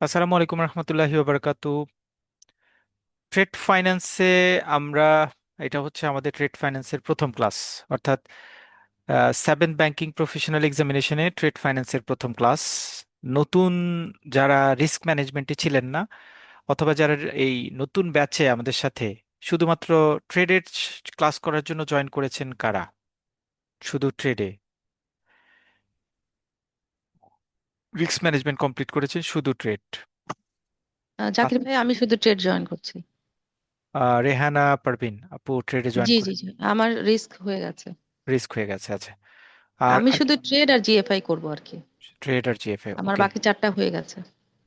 আসসালামু আলাইকুম রহমতুল্লাহি ওবরাকাতু। ট্রেড ফাইন্যান্সে আমরা এটা হচ্ছে আমাদের ট্রেড ফাইন্যান্সের প্রথম ক্লাস, অর্থাৎ সেভেন ব্যাংকিং প্রফেশনাল এক্সামিনেশনে ট্রেড ফাইন্যান্সের প্রথম ক্লাস। নতুন যারা রিস্ক ম্যানেজমেন্টে ছিলেন না, অথবা যারা এই নতুন ব্যাচে আমাদের সাথে শুধুমাত্র ট্রেডের ক্লাস করার জন্য জয়েন করেছেন, কারা শুধু ট্রেডে রিস্ক ম্যানেজমেন্ট কমপ্লিট করেছেন, শুধু ট্রেড? জাকির ভাই, আমি শুধু ট্রেড জয়েন করছি। রেহানা পারভিন আপু ট্রেডে জয়েন জি করে জি জি, আমার রিস্ক হয়ে গেছে। রিস্ক হয়ে গেছে, আচ্ছা। আর আমি আর শুধু ট্রেড আর জিএফআই করব আর কি। ট্রেড আর জিএফএ, আমার ওকে। বাকি চারটা হয়ে গেছে।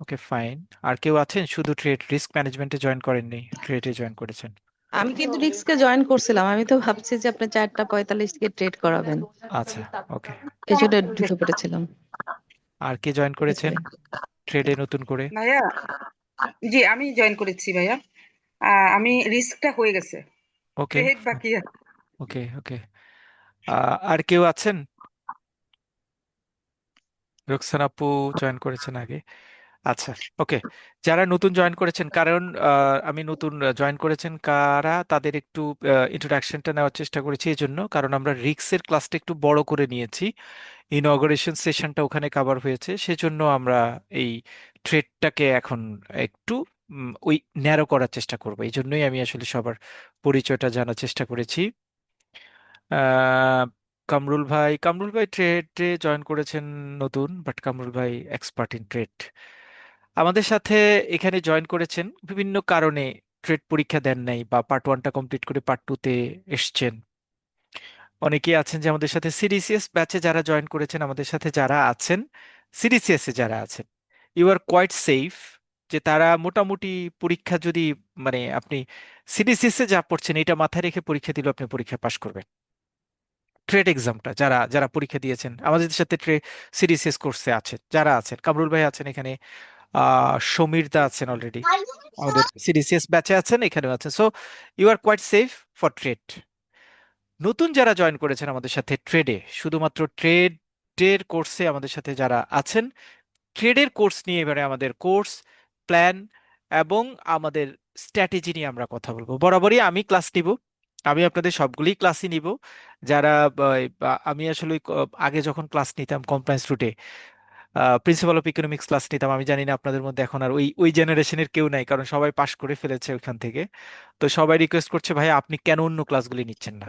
ওকে, ফাইন। আর কেউ আছেন শুধু ট্রেড রিস্ক ম্যানেজমেন্টে জয়েন করেননি, ট্রেডে জয়েন করেছেন? আমি কিন্তু রিস্কে জয়েন করছিলাম, আমি তো ভাবছি যে আপনি 4:45 থেকে ট্রেড করাবেন, আচ্ছা, ওকে। এই জন্য ঢুকে পড়েছিলাম। আর কে জয়েন Yes, করেছেন ভাই। ট্রেডে নতুন করে? ভাইয়া, জি আমি জয়েন করেছি ভাইয়া। আমি রিস্কটা হয়ে গেছে, ওকে, ট্রেড বাকি আছে। ওকে, ওকে। আর কেউ আছেন? রোকসান আপু জয়েন করেছেন আগে, আচ্ছা। ওকে, যারা নতুন জয়েন করেছেন, কারণ আমি নতুন জয়েন করেছেন কারা, তাদের একটু ইন্ট্রোডাকশনটা নেওয়ার চেষ্টা করেছি এই জন্য, কারণ আমরা রিক্সের ক্লাসটা একটু বড় করে নিয়েছি। ইনঅগারেশন সেশনটা ওখানে কভার হয়েছে, সেজন্য আমরা এই থ্রেডটাকে এখন একটু ওই ন্যারো করার চেষ্টা করবো। এই জন্যই আমি আসলে সবার পরিচয়টা জানার চেষ্টা করেছি। আহ, কামরুল ভাই ট্রেডে জয়েন করেছেন নতুন, বাট কামরুল ভাই এক্সপার্ট ইন ট্রেড। আমাদের সাথে এখানে জয়েন করেছেন বিভিন্ন কারণে, ট্রেড পরীক্ষা দেন নাই বা পার্ট ওয়ানটা কমপ্লিট করে পার্ট টুতে এসছেন। অনেকেই আছেন যে আমাদের সাথে সিডিসিএস ব্যাচে যারা জয়েন করেছেন, আমাদের সাথে যারা আছেন সিডিসিএস এ যারা আছেন, ইউ আর কোয়াইট সেফ। যে তারা মোটামুটি পরীক্ষা যদি, মানে আপনি সিডিসিএস এ যা পড়ছেন এটা মাথায় রেখে পরীক্ষা দিলে আপনি পরীক্ষা পাশ করবেন। ট্রেড এক্সামটা যারা যারা পরীক্ষা দিয়েছেন আমাদের সাথে সিডিসিএস কোর্সে আছেন, যারা আছেন, কামরুল ভাই আছেন এখানে, সমীর দা আছেন অলরেডি আমাদের সিডিসিএস ব্যাচে আছেন, এখানেও আছেন। So you are quite safe for trade. নতুন যারা জয়েন করেছেন আমাদের সাথে ট্রেডে, শুধুমাত্র ট্রেডের কোর্সে আমাদের সাথে যারা আছেন, ট্রেডের কোর্স নিয়ে এবারে আমাদের কোর্স প্ল্যান এবং আমাদের স্ট্র্যাটেজি নিয়ে আমরা কথা বলবো। বরাবরই আমি ক্লাস নিব, আমি আপনাদের সবগুলি ক্লাসই নিব। যারা আমি আসলে আগে যখন ক্লাস নিতাম কমপ্লায়েন্স রুটে, প্রিন্সিপাল অফ ইকোনমিক্স ক্লাস নিতাম, আমি জানি না আপনাদের মধ্যে এখন আর ওই ওই জেনারেশনের কেউ নাই, কারণ সবাই পাশ করে ফেলেছে ওইখান থেকে। তো সবাই রিকোয়েস্ট করছে, ভাই আপনি কেন অন্য ক্লাসগুলি নিচ্ছেন না?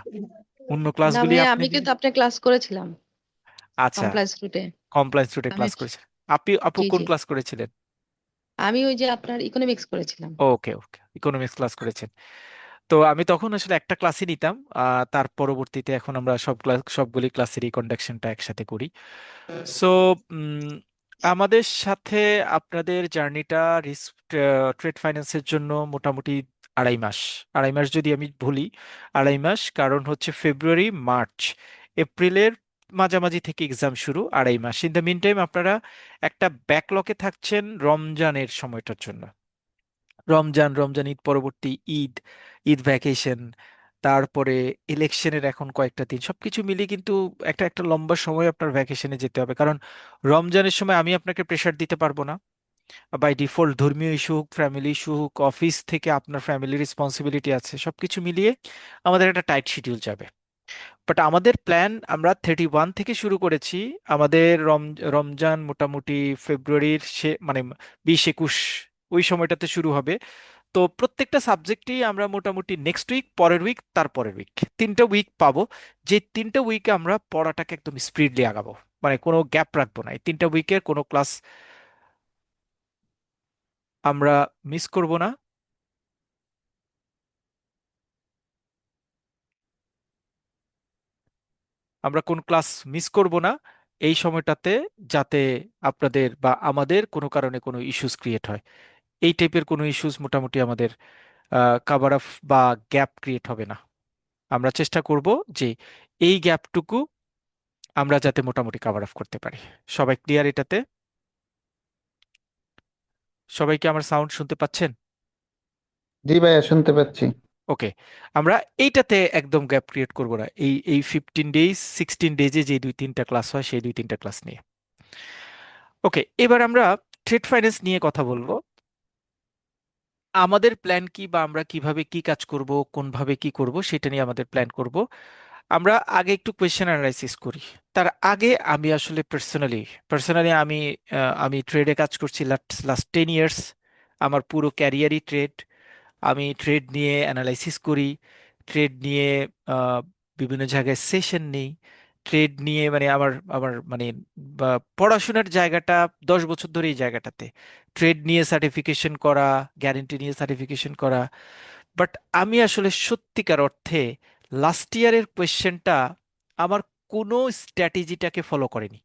অন্য না ক্লাসগুলি ভাইয়া, আপনি আমি কিন্তু আপনার ক্লাস করেছিলাম আচ্ছা, কমপ্লায়েন্স রুটে। কমপ্লায়েন্স রুটে আমি ক্লাস করেছেন। আপনি আপু জি কোন জি, ক্লাস করেছিলেন? আমি ওই যে আপনার ইকোনমিক্স করেছিলাম। ওকে, ওকে, ইকোনমিক্স ক্লাস করেছেন। তো আমি তখন আসলে একটা ক্লাসই নিতাম, তার পরবর্তীতে এখন আমরা সব ক্লাস সবগুলি ক্লাসেরই কন্ডাকশনটা একসাথে করি। সো আমাদের সাথে আপনাদের জার্নিটা রিস্ক ট্রেড ফাইন্যান্সের জন্য মোটামুটি 2.5 মাস। 2.5 মাস যদি আমি বলি, 2.5 মাস, কারণ হচ্ছে ফেব্রুয়ারি, মার্চ, এপ্রিলের মাঝামাঝি থেকে এক্সাম শুরু, 2.5 মাস। ইন দ্য মিন টাইম আপনারা একটা ব্যাকলগে থাকছেন রমজানের সময়টার জন্য। রমজান ঈদ পরবর্তী ঈদ, ঈদ ভ্যাকেশন, তারপরে ইলেকশনের এখন কয়েকটা দিন, সবকিছু মিলিয়ে কিন্তু একটা একটা লম্বা সময় আপনার ভ্যাকেশনে যেতে হবে। কারণ রমজানের সময় আমি আপনাকে প্রেশার দিতে পারবো না, বাই ডিফল্ট ধর্মীয় ইস্যু হোক, ফ্যামিলি ইস্যু হোক, অফিস থেকে আপনার ফ্যামিলি রেসপন্সিবিলিটি আছে, সবকিছু মিলিয়ে আমাদের একটা টাইট শিডিউল যাবে। বাট আমাদের প্ল্যান, আমরা 31 থেকে শুরু করেছি। আমাদের রমজান মোটামুটি ফেব্রুয়ারির মানে 20-21 ওই সময়টাতে শুরু হবে। তো প্রত্যেকটা সাবজেক্টেই আমরা মোটামুটি নেক্সট উইক, পরের উইক, তারপরের উইক, 3টা উইক পাবো। যে 3টা উইকে আমরা পড়াটাকে একদম স্পিডলি আগাবো, মানে কোনো গ্যাপ রাখবো না। এই 3টা উইকের কোনো ক্লাস আমরা মিস করব না। আমরা কোন ক্লাস মিস করব না এই সময়টাতে, যাতে আপনাদের বা আমাদের কোনো কারণে কোনো ইস্যুস ক্রিয়েট হয়। এই টাইপের কোনো ইস্যুস মোটামুটি আমাদের কাভার আপ বা গ্যাপ ক্রিয়েট হবে না। আমরা চেষ্টা করব যে এই গ্যাপটুকু আমরা যাতে মোটামুটি কাভার আপ করতে পারি। সবাই ক্লিয়ার এটাতে? সবাই কি আমার সাউন্ড শুনতে পাচ্ছেন? জি ভাইয়া, শুনতে পাচ্ছি। ওকে, আমরা এইটাতে একদম গ্যাপ ক্রিয়েট করব না, এই এই 15 ডেজ 16 ডেজে যে 2-3টা ক্লাস হয় সেই 2-3টা ক্লাস নিয়ে। ওকে, এবার আমরা ট্রেড ফাইন্যান্স নিয়ে কথা বলবো। আমাদের প্ল্যান কি, বা আমরা কিভাবে কি কাজ করব, কোনভাবে কি করব, সেটা নিয়ে আমাদের প্ল্যান করব। আমরা আগে একটু কোয়েশ্চেন অ্যানালাইসিস করি। তার আগে আমি আসলে পার্সোনালি আমি ট্রেডে কাজ করছি লাস্ট 10 ইয়ার্স। আমার পুরো ক্যারিয়ারই ট্রেড। আমি ট্রেড নিয়ে অ্যানালাইসিস করি, ট্রেড নিয়ে আহ, বিভিন্ন জায়গায় সেশন নেই। ট্রেড নিয়ে মানে আমার আমার মানে বা পড়াশোনার জায়গাটা 10 বছর ধরে এই জায়গাটাতে ট্রেড নিয়ে সার্টিফিকেশন করা, গ্যারেন্টি নিয়ে সার্টিফিকেশন করা। বাট আমি আসলে সত্যিকার অর্থে লাস্ট ইয়ারের কোয়েশ্চেনটা আমার কোনো স্ট্র্যাটেজিটাকে ফলো করেনি।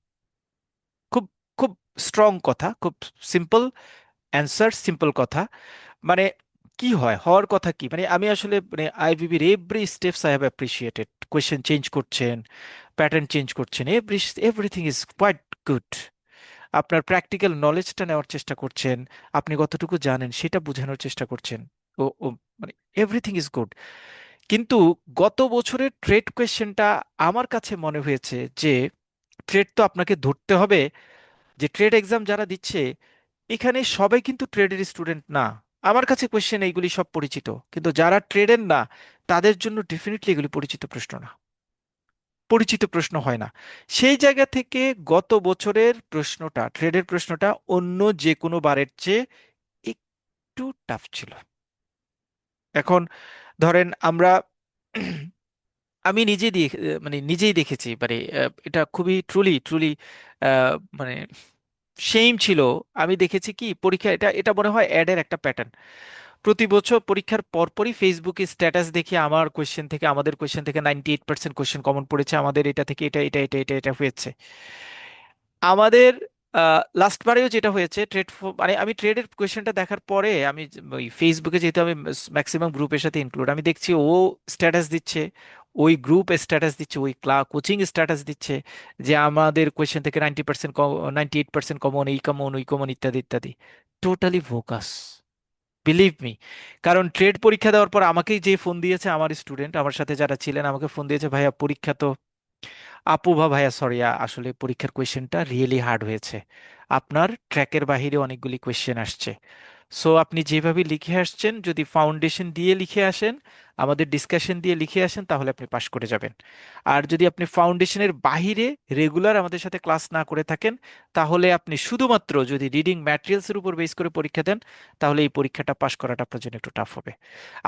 খুব খুব স্ট্রং কথা, খুব সিম্পল অ্যান্সার, সিম্পল কথা। মানে কি হয়, হওয়ার কথা কি, মানে আমি আসলে মানে আইবিবির every steps I have appreciated. Question change করছেন, প্যাটার্ন চেঞ্জ করছেন, এভরিথিং ইজ কোয়াইট গুড। আপনার প্র্যাকটিক্যাল নলেজটা নেওয়ার চেষ্টা করছেন, আপনি কতটুকু জানেন সেটা বোঝানোর চেষ্টা করছেন। ও ও মানে এভরিথিং ইজ গুড। কিন্তু গত বছরের ট্রেড কোয়েশ্চেনটা আমার কাছে মনে হয়েছে যে ট্রেড তো আপনাকে ধরতে হবে। যে ট্রেড এক্সাম যারা দিচ্ছে এখানে সবাই কিন্তু ট্রেডের স্টুডেন্ট না। আমার কাছে কোয়েশ্চেন এইগুলি সব পরিচিত, কিন্তু যারা ট্রেডের না তাদের জন্য ডেফিনেটলি এগুলি পরিচিত প্রশ্ন না, পরিচিত প্রশ্ন হয় না। সেই জায়গা থেকে গত বছরের প্রশ্নটা, ট্রেডের প্রশ্নটা অন্য যে কোনো বারের চেয়ে একটু টাফ ছিল। এখন ধরেন আমরা আমি নিজে দিয়ে মানে নিজেই দেখেছি, মানে এটা খুবই ট্রুলি ট্রুলি মানে সেইম ছিল। আমি দেখেছি কি পরীক্ষা, এটা এটা মনে হয় অ্যাডের একটা প্যাটার্ন। প্রতি বছর পরীক্ষার পরপরই ফেসবুকে স্ট্যাটাস দেখি আমার কোয়েশ্চেন থেকে, আমাদের কোয়েশ্চেন থেকে 98% কোয়েশ্চেন কমন পড়েছে, আমাদের এটা থেকে এটা এটা এটা এটা এটা হয়েছে। আমাদের লাস্ট বারেও যেটা হয়েছে মানে আমি ট্রেডের কোয়েশ্চেনটা দেখার পরে আমি ওই ফেসবুকে, যেহেতু আমি ম্যাক্সিমাম গ্রুপের সাথে ইনক্লুড, আমি দেখছি ও স্ট্যাটাস দিচ্ছে, ওই গ্রুপ স্ট্যাটাস দিচ্ছে, ওই কোচিং স্ট্যাটাস দিচ্ছে যে আমাদের কোয়েশ্চেন থেকে 90%, 98% কমন, এই কমন ওই কমন ইত্যাদি ইত্যাদি। Totally focus, believe me. কারণ ট্রেড পরীক্ষা দেওয়ার পর আমাকেই যে ফোন দিয়েছে, আমার স্টুডেন্ট আমার সাথে যারা ছিলেন আমাকে ফোন দিয়েছে, ভাইয়া পরীক্ষা তো, আপু বা ভাইয়া সরি, আসলে পরীক্ষার কোয়েশ্চেনটা রিয়েলি হার্ড হয়েছে, আপনার ট্র্যাকের বাইরে অনেকগুলি কোয়েশ্চেন আসছে। সো আপনি যেভাবে লিখে আসছেন, যদি ফাউন্ডেশন দিয়ে লিখে আসেন, আমাদের ডিসকাশন দিয়ে লিখে আসেন, তাহলে আপনি পাশ করে যাবেন। আর যদি আপনি ফাউন্ডেশনের বাহিরে রেগুলার আমাদের সাথে ক্লাস না করে থাকেন, তাহলে আপনি শুধুমাত্র যদি রিডিং ম্যাটেরিয়ালসের উপর বেস করে পরীক্ষা দেন, তাহলে এই পরীক্ষাটা পাশ করাটা আপনার জন্য একটু টাফ হবে।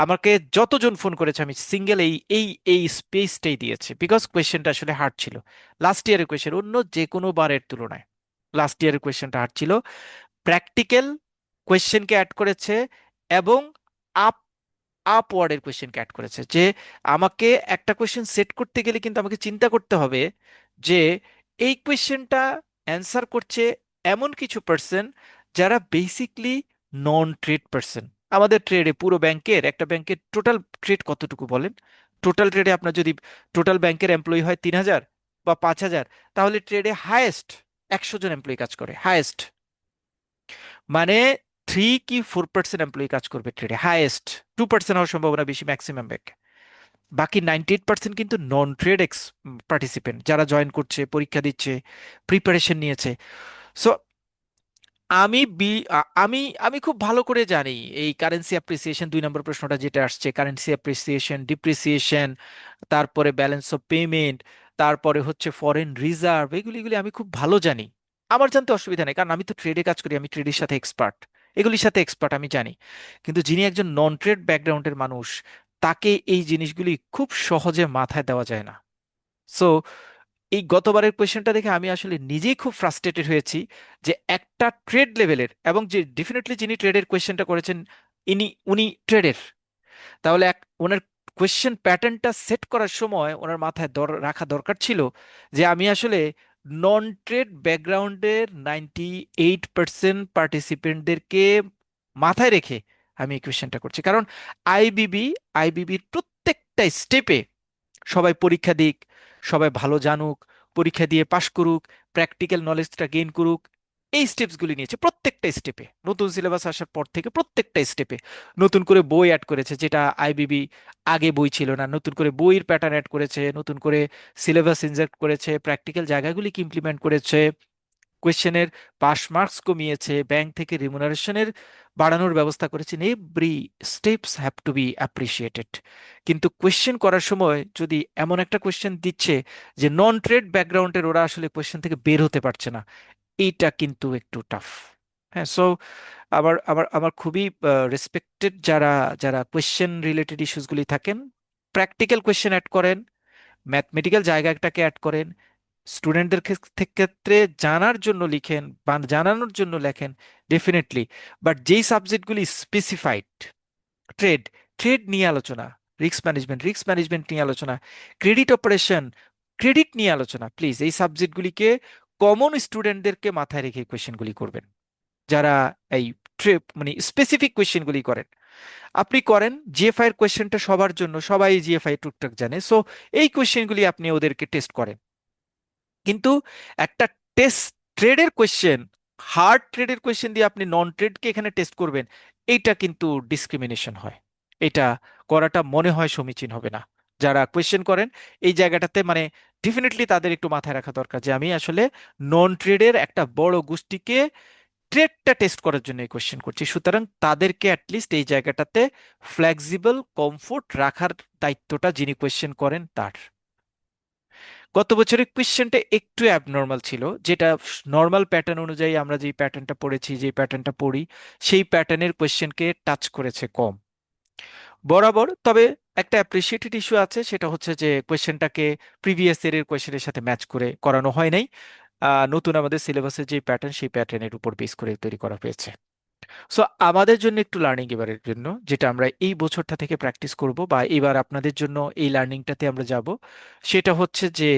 আমাকে যতজন ফোন করেছে আমি সিঙ্গেল এই এই এই স্পেসটাই দিয়েছি, বিকজ কোয়েশ্চেনটা আসলে হার্ড ছিল। লাস্ট ইয়ারের কোয়েশ্চেন অন্য যে কোনো বারের তুলনায় লাস্ট ইয়ারের কোয়েশ্চেনটা হার্ড ছিল। প্র্যাকটিক্যাল কোয়েশ্চেনকে অ্যাড করেছে, এবং আপ আপওয়ার্ডের কোয়েশ্চেনকে অ্যাড করেছে। যে আমাকে একটা কোয়েশ্চেন সেট করতে গেলে কিন্তু আমাকে চিন্তা করতে হবে যে এই কোয়েশ্চেনটা অ্যান্সার করছে এমন কিছু পার্সন যারা বেসিকলি নন ট্রেড পার্সন। আমাদের ট্রেডে পুরো ব্যাংকের, একটা ব্যাংকের টোটাল ট্রেড কতটুকু বলেন? টোটাল ট্রেডে আপনার যদি টোটাল ব্যাংকের এমপ্লয়ি হয় 3,000 বা 5,000, তাহলে ট্রেডে হায়েস্ট 100 জন এমপ্লয়ি কাজ করে, হায়েস্ট। মানে 3 কি 4% এমপ্লয়ি কাজ করবে ট্রেডে, হাইয়েস্ট। 2% হওয়ার সম্ভাবনা বেশি ম্যাক্সিমাম ব্যাংক। বাকি 98% কিন্তু নন ট্রেড পার্টিসিপেন্ট, যারা জয়েন করছে, পরীক্ষা দিচ্ছে, প্রিপারেশন নিয়েছে। সো আমি আমি আমি খুব ভালো করে জানি এই কারেন্সি অ্যাপ্রিসিয়েশন, 2 নম্বর প্রশ্নটা যেটা আসছে, কারেন্সি অ্যাপ্রিসিয়েশন, ডিপ্রিসিয়েশন, তারপরে ব্যালেন্স অফ পেমেন্ট, তারপরে হচ্ছে ফরেন রিজার্ভ, এগুলি এগুলি আমি খুব ভালো জানি। আমার জানতে অসুবিধা নেই, কারণ আমি তো ট্রেডে কাজ করি, আমি ট্রেডের সাথে এক্সপার্ট, এগুলির সাথে এক্সপার্ট, আমি জানি। কিন্তু যিনি একজন নন ট্রেড ব্যাকগ্রাউন্ডের মানুষ, তাকে এই জিনিসগুলি খুব সহজে মাথায় দেওয়া যায় না। সো এই গতবারের কোয়েশ্চেনটা দেখে আমি আসলে নিজেই খুব ফ্রাস্ট্রেটেড হয়েছি যে একটা ট্রেড লেভেলের, এবং যে ডেফিনেটলি যিনি ট্রেডের কোয়েশ্চেনটা করেছেন উনি ট্রেডের, তাহলে ওনার কোয়েশ্চেন প্যাটার্নটা সেট করার সময় ওনার মাথায় রাখা দরকার ছিল যে আমি আসলে নন ট্রেড ব্যাকগ্রাউন্ডের 98% পার্টিসিপেন্টদেরকে মাথায় রেখে আমি এই কোয়েশ্চেনটা করছি। কারণ আইবিবি আইবিবির প্রত্যেকটা স্টেপে সবাই পরীক্ষা দিক, সবাই ভালো জানুক, পরীক্ষা দিয়ে পাশ করুক, প্র্যাকটিক্যাল নলেজটা গেইন করুক, এই স্টেপসগুলি নিয়েছে। প্রত্যেকটা স্টেপে নতুন সিলেবাস আসার পর থেকে প্রত্যেকটা স্টেপে নতুন করে বই অ্যাড করেছে, যেটা আইবিবি আগে বই ছিল না, নতুন করে বইয়ের প্যাটার্ন অ্যাড করেছে, নতুন করে সিলেবাস ইনজেক্ট করেছে, প্র্যাকটিক্যাল জায়গাগুলিকে ইমপ্লিমেন্ট করেছে, কোয়েশ্চেনের পাস মার্কস কমিয়েছে, ব্যাংক থেকে রিমুনারেশনের বাড়ানোর ব্যবস্থা করেছেন, every steps have to B appreciated. কিন্তু কোয়েশ্চেন করার সময় যদি এমন একটা কোয়েশ্চেন দিচ্ছে যে নন ট্রেড ব্যাকগ্রাউন্ডের ওরা আসলে কোয়েশ্চেন থেকে বের হতে পারছে না, এইটা কিন্তু একটু টাফ। হ্যাঁ, সো আমার আমার আমার খুবই রেসপেক্টেড যারা যারা কোয়েশ্চেন রিলেটেড ইস্যুসগুলি থাকেন, প্র্যাকটিক্যাল কোয়েশ্চেন অ্যাড করেন, ম্যাথমেটিক্যাল জায়গাটাকে অ্যাড করেন, স্টুডেন্টদের ক্ষেত্রে জানার জন্য লিখেন বা জানানোর জন্য লেখেন, ডেফিনেটলি। বাট যেই সাবজেক্টগুলি স্পেসিফাইড, ট্রেড, ট্রেড নিয়ে আলোচনা, রিস্ক ম্যানেজমেন্ট নিয়ে আলোচনা, ক্রেডিট অপারেশন, ক্রেডিট নিয়ে আলোচনা, প্লিজ এই সাবজেক্টগুলিকে কমন স্টুডেন্টদেরকে মাথায় রেখে কোয়েশ্চেনগুলি করবেন, যারা এই মানে স্পেসিফিক কোয়েশ্চেনগুলি করেন। আপনি করেন জিএফআই এর কোয়েশ্চেনটা সবার জন্য, সবাই জিএফআই টুকটাক জানে, সো এই কোয়েশ্চেনগুলি আপনি ওদেরকে টেস্ট করেন। কিন্তু একটা টেস্ট ট্রেডের কোয়েশ্চেন, হার্ড ট্রেডের কোয়েশ্চেন দিয়ে আপনি নন ট্রেডকে এখানে টেস্ট করবেন, এইটা কিন্তু ডিসক্রিমিনেশন হয়। এটা করাটা মনে হয় সমীচীন হবে না। যারা কোয়েশ্চেন করেন এই জায়গাটাতে মানে ডেফিনেটলি তাদের একটু মাথায় রাখা দরকার যে আমি আসলে নন ট্রেডের একটা বড় গোষ্ঠীকে ট্রেডটা টেস্ট করার জন্য এই কোয়েশ্চেন করছি, সুতরাং তাদেরকে অ্যাটলিস্ট এই জায়গাটাতে ফ্লেক্সিবল কমফোর্ট রাখার দায়িত্বটা যিনি কোয়েশ্চেন করেন তার। গত বছরের কোয়েশ্চেনটা একটু অ্যাবনর্মাল ছিল, যেটা নর্মাল প্যাটার্ন অনুযায়ী আমরা যেই প্যাটার্নটা পড়েছি, যেই প্যাটার্নটা পড়ি, সেই প্যাটার্নের কোয়েশ্চেনকে টাচ করেছে কম বরাবর। তবে একটা অ্যাপ্রিসিয়েটেড ইস্যু আছে, সেটা হচ্ছে যে কোয়েশ্চেনটাকে প্রিভিয়াস ইয়ারের কোয়েশ্চেনের সাথে ম্যাচ করে করানো হয় নাই। নতুন আমাদের সিলেবাসের যে প্যাটার্ন, সেই প্যাটার্নের উপর বেস করে তৈরি করা হয়েছে। সো আমাদের জন্য একটু লার্নিং এবারের জন্য, যেটা আমরা এই বছরটা থেকে প্র্যাকটিস করব বা এবার আপনাদের জন্য এই লার্নিংটাতে আমরা যাব, সেটা হচ্ছে যে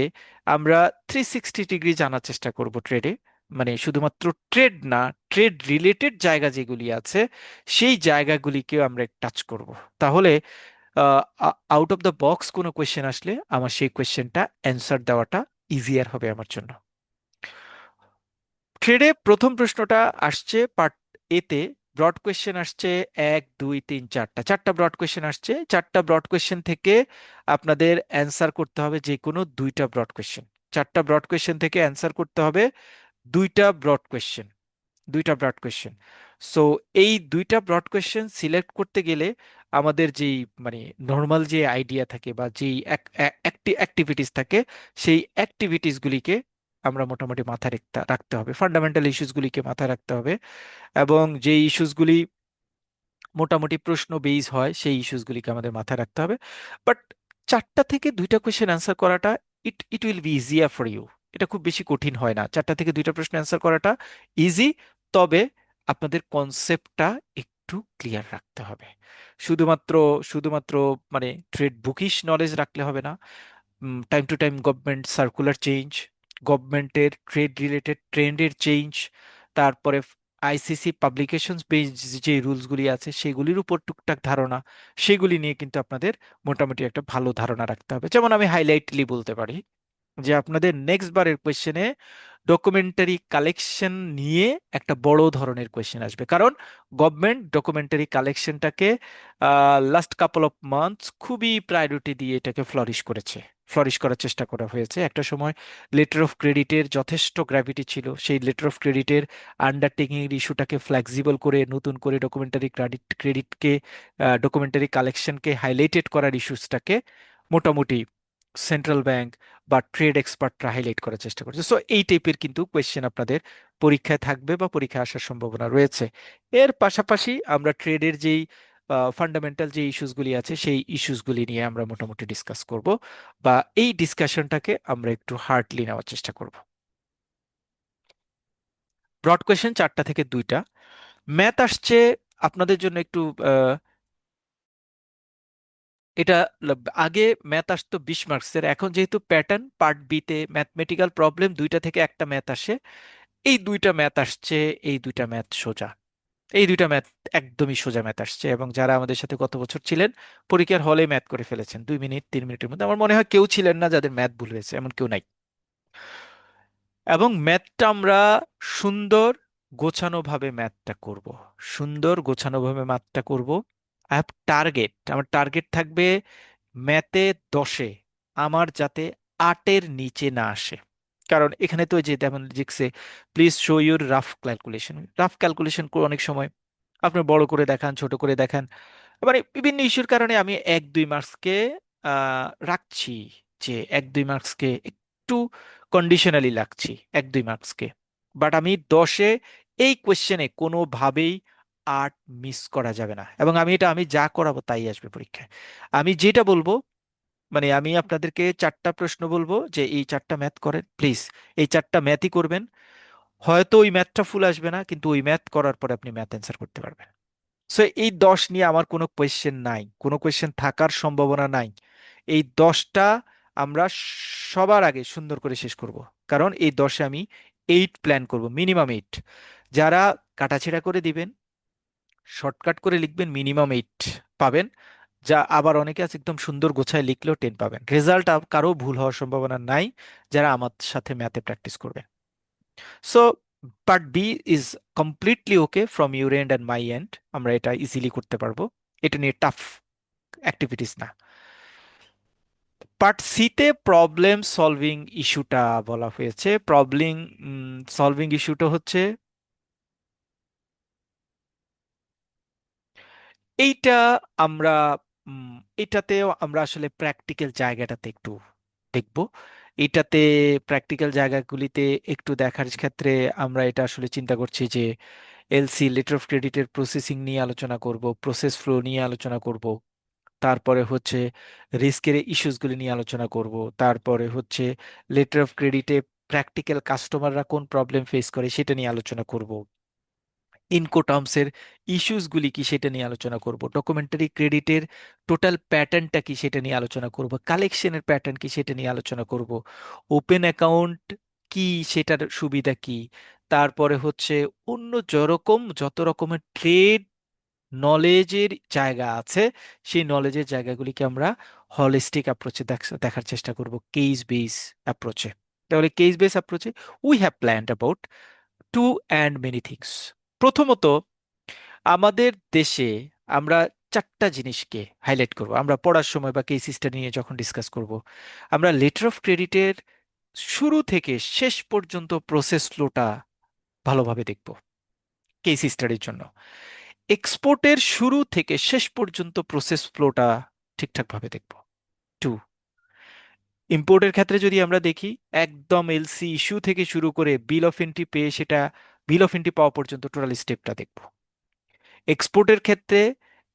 আমরা 360 ডিগ্রি জানার চেষ্টা করব ট্রেডে। মানে শুধুমাত্র ট্রেড না, ট্রেড রিলেটেড জায়গা যেগুলি আছে সেই জায়গাগুলিকেও আমরা টাচ করব। তাহলে আউট অফ দ্য বক্স কোনো কোয়েশ্চেন আসলে আমার সেই কোয়েশ্চেনটা অ্যান্সার দেওয়াটা ইজিয়ার হবে আমার জন্য। ট্রেডে প্রথম প্রশ্নটা আসছে পার্ট এতে, ব্রড কোয়েশ্চেন আসছে 1 2 3 4টা, 4টা ব্রড কোয়েশ্চেন আসছে। 4টা ব্রড কোয়েশ্চেন থেকে আপনাদের অ্যান্সার করতে হবে যে কোনো 2টা ব্রড কোয়েশ্চেন। 4টা ব্রড কোয়েশ্চেন থেকে অ্যান্সার করতে হবে 2টা ব্রড কোয়েশ্চেন, 2টা ব্রড কোয়েশ্চেন। সো এই 2টা ব্রড কোয়েশ্চেন সিলেক্ট করতে গেলে আমাদের যেই মানে নর্মাল যে আইডিয়া থাকে বা যেই অ্যাক্টিভিটিস থাকে, সেই অ্যাক্টিভিটিসগুলিকে আমরা মোটামুটি মাথায় রাখতে হবে, ফান্ডামেন্টাল ইস্যুসগুলিকে মাথায় রাখতে হবে, এবং যে ইস্যুসগুলি মোটামুটি প্রশ্ন বেইজ হয় সেই ইস্যুসগুলিকে আমাদের মাথায় রাখতে হবে। বাট 4টা থেকে 2টা কোয়েশ্চেন অ্যান্সার করাটা, it it will be easier for you. এটা খুব বেশি কঠিন হয় না 4টা থেকে 2টা প্রশ্ন অ্যান্সার করাটা, ইজি। তবে আপনাদের কনসেপ্টটা একটু ক্লিয়ার রাখতে হবে। শুধুমাত্র শুধুমাত্র মানে ট্রেড বুকিশ নলেজ রাখলে হবে না। Time to time government circular change, গভর্নমেন্টের ট্রেড রিলেটেড ট্রেন্ডের চেঞ্জ, তারপরে আইসিসি পাবলিকেশনস বেস যে রুলসগুলি আছে সেগুলির উপর টুকটাক ধারণা, সেগুলি নিয়ে কিন্তু আপনাদের মোটামুটি একটা ভালো ধারণা রাখতে হবে। যেমন আমি হাইলাইটলি বলতে পারি যে আপনাদের নেক্সট বারের কোয়েশ্চেনে ডকুমেন্টারি কালেকশন নিয়ে একটা বড় ধরনের কোয়েশ্চেন আসবে, কারণ গভর্নমেন্ট ডকুমেন্টারি কালেকশনটাকে লাস্ট কাপল অফ মান্থস খুবই প্রায়োরিটি দিয়ে এটাকে ফ্লরিশ করার চেষ্টা করা হয়েছে। একটা সময় লেটার অফ ক্রেডিটের যথেষ্ট গ্র্যাভিটি ছিল, সেই লেটার অফ ক্রেডিটের আন্ডারটেকিং এর ইস্যুটাকে ফ্লেক্সিবল করে নতুন করে ডকুমেন্টারি কালেকশনকে হাইলাইটেড করার ইস্যুসটাকে মোটামুটি সেন্ট্রাল ব্যাংক বা ট্রেড এক্সপার্টরা হাইলাইট করার চেষ্টা করছে। সো এই টাইপের কিন্তু কোয়েশ্চেন আপনাদের পরীক্ষায় থাকবে বা পরীক্ষায় আসার সম্ভাবনা রয়েছে। এর পাশাপাশি আমরা ট্রেডের যেই ফান্ডামেন্টাল যে ইস্যুসগুলি আছে সেই ইস্যুসগুলি নিয়ে আমরা মোটামুটি ডিসকাস করব, বা এই ডিসকাশনটাকে আমরা একটু হার্ডলি নেওয়ার চেষ্টা করব। ব্রড কোয়েশ্চেন 4টা থেকে 2টা। ম্যাথ আসছে আপনাদের জন্য একটু এটা আগে ম্যাথ আসতো 20 মার্কসের, এখন যেহেতু প্যাটার্ন পার্ট বিতে ম্যাথমেটিক্যাল প্রবলেম 2টা থেকে 1টা ম্যাথ আসে, এই 2টা ম্যাথ আসছে। এই 2টা ম্যাথ সোজা, এই 2টা ম্যাথ একদমই সোজা ম্যাথ আসছে, এবং যারা আমাদের সাথে গত বছর ছিলেন পরীক্ষার হলে ম্যাথ করে ফেলেছেন 2 মিনিট 3 মিনিটের মধ্যে, আমার মনে হয় কেউ ছিলেন না যাদের ম্যাথ ভুল হয়েছে, এমন কেউ নাই। এবং ম্যাথটা আমরা সুন্দর গোছানোভাবে ম্যাথটা করব, সুন্দর গোছানোভাবে ম্যাথটা করব। আই হ্যাভ টার্গেট, আমার টার্গেট থাকবে ম্যাথে 10-এ আমার যাতে 8-এর নিচে না আসে। কারণ এখানে তো যে তেমন লিখছে, please show your rough calculation. Rough calculation করে অনেক সময় আপনি বড় করে দেখান, ছোট করে দেখান, মানে বিভিন্ন ইস্যুর কারণে আমি 1-2 মার্কসকে রাখছি, যে 1-2 মার্কসকে একটু কন্ডিশনালি রাখছি, 1-2 মার্কসকে। বাট আমি 10-এ এই কোয়েশ্চেনে কোনোভাবেই আর্ট মিস করা যাবে না, এবং আমি যা করাবো তাই আসবে পরীক্ষায়। আমি যেটা বলবো, মানে আমি আপনাদেরকে 4টা প্রশ্ন বলবো যে এই 4টা ম্যাথ করেন প্লিজ, এই 4টা ম্যাথই করবেন। হয়তো ওই ম্যাথটা ফুল আসবে না, কিন্তু ওই ম্যাথ করার পরে আপনি ম্যাথ অ্যান্সার করতে পারবেন। সো এই 10 নিয়ে আমার কোনো কোয়েশ্চেন নাই, কোনো কোয়েশ্চেন থাকার সম্ভাবনা নাই। এই 10টা আমরা সবার আগে সুন্দর করে শেষ করব, কারণ এই 10-এ আমি 8 প্ল্যান করব, মিনিমাম 8। যারা কাটাছেঁড়া করে দিবেন, শর্টকাট করে লিখবেন, মিনিমাম 8 পাবেন। যা আবার অনেকে আছে একদম সুন্দর গোছায় লিখলেও 10 পাবেন। রেজাল্ট কারো ভুল হওয়ার সম্ভাবনা নাই যারা আমার সাথে ম্যাথে প্র্যাকটিস করবেন। So part B is completely okay from your end and my end, আমরা এটা ইজিলি করতে পারবো, এটা নিয়ে টাফ অ্যাক্টিভিটিস না। পার্ট সিতে প্রবলেম সলভিং ইস্যুটা বলা হয়েছে। প্রবলেম সলভিং ইস্যুটা হচ্ছে এইটা, আমরা উম, এটাতেও আমরা আসলে প্র্যাকটিক্যাল জায়গাটাতে একটু দেখব। এটাতে প্র্যাকটিক্যাল জায়গাগুলিতে একটু দেখার ক্ষেত্রে আমরা এটা আসলে চিন্তা করছি যে এলসি, লেটার অফ ক্রেডিটের প্রসেসিং নিয়ে আলোচনা করব, প্রসেস ফ্লো নিয়ে আলোচনা করব, তারপরে হচ্ছে রিস্কের ইস্যুসগুলি নিয়ে আলোচনা করব, তারপরে হচ্ছে লেটার অফ ক্রেডিটে প্র্যাকটিক্যাল কাস্টমাররা কোন প্রবলেম ফেস করে সেটা নিয়ে আলোচনা করব, ইনকোটার্মসের ইস্যুসগুলি কি সেটা নিয়ে আলোচনা করব, ডকুমেন্টারি ক্রেডিটের টোটাল প্যাটার্নটা কি সেটা নিয়ে আলোচনা করব, কালেকশনের প্যাটার্ন কি সেটা নিয়ে আলোচনা করব, ওপেন অ্যাকাউন্ট কি সেটার সুবিধা কি, তারপরে হচ্ছে অন্য যত রকমের ট্রেড নলেজের জায়গা আছে, সেই নলেজের জায়গাগুলিকে আমরা হলিস্টিক অ্যাপ্রোচে দেখার চেষ্টা করব, কেস বেস অ্যাপ্রোচে। তাহলে কেস বেস অ্যাপ্রোচে we have planned about to and many things. প্রথমত, আমাদের দেশে আমরা 4টা জিনিসকে হাইলাইট করব আমরা পড়ার সময় বা কেস স্টাডি নিয়ে যখন ডিসকাস করব। আমরা লেটার অফ ক্রেডিটের শুরু থেকে শেষ পর্যন্ত প্রসেস ফ্লোটা ভালোভাবে দেখব কেস স্টাডির জন্য। এক্সপোর্টের শুরু থেকে শেষ পর্যন্ত প্রসেস ফ্লোটা ঠিকঠাকভাবে দেখব। 2, ইম্পোর্টের ক্ষেত্রে যদি আমরা দেখি, একদম এলসি ইস্যু থেকে শুরু করে বিল অফ এন্ট্রি পেয়ে সেটা বিল অফ এন্ট্রি পাওয়া পর্যন্ত টোটাল স্টেপটা দেখব। এক্সপোর্টের ক্ষেত্রে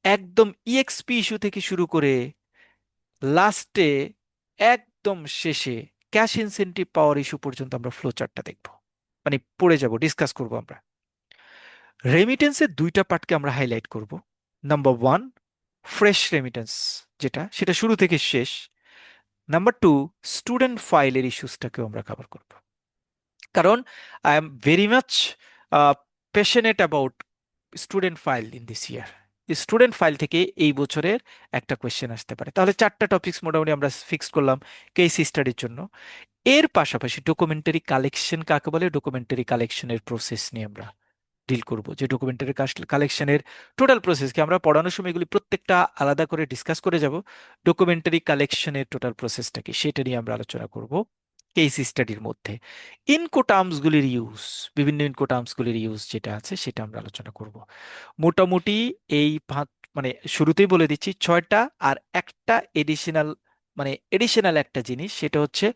একদম ইএক্সপি ইস্যু থেকে শুরু করে লাস্টে একদম শেষে ক্যাশ ইনসেন্টিভ পাওয়ার ইস্যু পর্যন্ত আমরা ফ্লো চার্টটা দেখব, মানে পড়ে যাব, ডিসকাস করব আমরা। রেমিটেন্সের 2টা পার্টকে আমরা হাইলাইট করব। নাম্বার 1, ফ্রেশ রেমিটেন্স, সেটা শুরু থেকে শেষ। নাম্বার 2, স্টুডেন্ট ফাইলের ইস্যুসটাকেও আমরা কভার করব, কারণ I am very much passionate about student file in this year. Student file থেকে এই বছরের একটা কোয়েশ্চেন আসতে পারে। তাহলে 4টা টপিকস মোটামুটি আমরা ফিক্স করলাম কেস স্টাডির জন্য। এর পাশাপাশি ডকুমেন্টারি কালেকশন কাকে বলে, ডকুমেন্টারি কালেকশনের প্রসেস নিয়ে আমরা ডিল করব, যে ডকুমেন্টারি কালেকশনের টোটাল প্রসেসকে আমরা পড়ানোর সময় এগুলি প্রত্যেকটা আলাদা করে ডিসকাস করে যাব। ডকুমেন্টারি কালেকশনের টোটাল প্রসেসটা কি সেটা নিয়ে আমরা আলোচনা করব কেস স্টাডির মধ্যে। ইনকোটার্মসগুলির ইউজ, বিভিন্ন ইনকোটার্মসগুলির ইউজ যেটা আছে সেটা আমরা আলোচনা করব। মোটামুটি এই মানে শুরুতেই বলে দিচ্ছি 6টা, আর একটা এডিশনাল, মানে এডিশনাল একটা জিনিস, সেটা হচ্ছে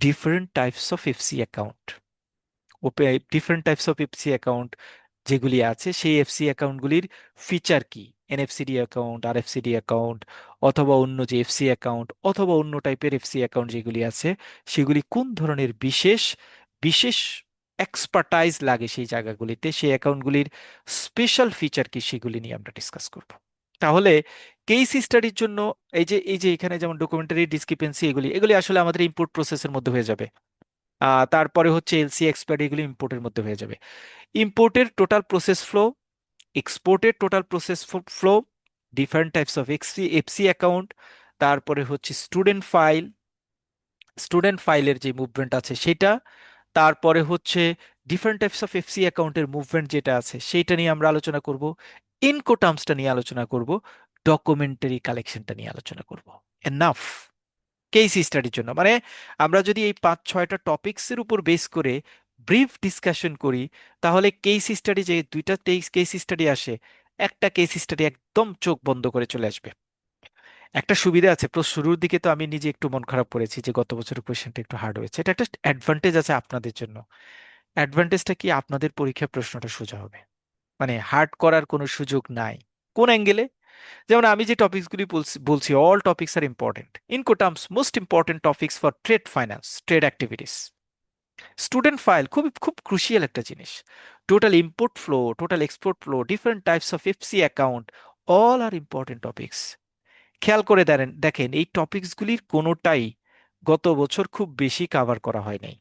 different types of FC account. Different types of FC account যেগুলি আছে, সেই এফসি অ্যাকাউন্টগুলির ফিচার কি, এনএফসিডি অ্যাকাউন্ট, আরএফসিডি অ্যাকাউন্ট, অথবা অন্য যে এফসি অ্যাকাউন্ট, অথবা অন্য টাইপের এফসি অ্যাকাউন্ট যেগুলি আছে, সেগুলি কোন ধরনের বিশেষ বিশেষ এক্সপার্টাইজ লাগে সেই জায়গাগুলিতে, সেই অ্যাকাউন্টগুলির স্পেশাল ফিচার কি সেগুলি নিয়ে আমরা ডিসকাস করব। তাহলে কেস স্টাডির জন্য এই যে এখানে যেমন ডকুমেন্টারি ডিসক্রিপেন্সি, এগুলি এগুলি আসলে আমাদের ইম্পোর্ট প্রসেসের মধ্যে হয়ে যাবে। তারপরে হচ্ছে এলসি এক্সপার্ট, এগুলি ইম্পোর্টের মধ্যে হয়ে যাবে। ইম্পোর্টের টোটাল প্রসেস ফ্লো, এক্সপোর্টের total process flow, different types of FC account, তারপরে হচ্ছে স্টুডেন্ট ফাইলের যে মুভমেন্ট আছে সেটা, তারপরে হচ্ছে ডিফারেন্ট টাইপস অফ এফসি অ্যাকাউন্টের মুভমেন্ট যেটা আছে সেইটা নিয়ে আমরা আলোচনা করব, ইনকোটার্মসটা নিয়ে আলোচনা করব, ডকুমেন্টারি কালেকশনটা নিয়ে আলোচনা করব। এনাফ। কেস স্টাডির জন্য। মানে আমরা যদি এই 5-6টা টপিকসের উপর বেস করে ব্রিফ ডিসকাশন করি, তাহলে কেস স্টাডি যে দুইটা কেস স্টাডি আসে, একটা কেস স্টাডি একদম চোখ বন্ধ করে চলে আসবে। একটা সুবিধা আছে, শুরুর দিকে তো আমি নিজে একটু মন খারাপ করেছি যে গত বছরের কোয়েশ্চেনটা একটু হার্ড হয়েছে। এটা একটা অ্যাডভান্টেজ আছে আপনাদের জন্য। অ্যাডভান্টেজটা কি, আপনাদের পরীক্ষার প্রশ্নটা সোজা হবে, মানে হার্ড করার কোনো সুযোগ নাই। কোন অ্যাঙ্গেলে? যেমন আমি যে টপিকসগুলি বলছি, all topics are important. Incoterms most important topics for trade finance, trade activities. Student file খুব খুব ক্রুশিয়াল একটা জিনিস। Total import flow, total export flow, different types of FC account, all are important topics. খেয়াল করে দেখেন এই টপিকসগুলির কোনোটাই গত বছর খুব বেশি কাভার করা হয় নাই।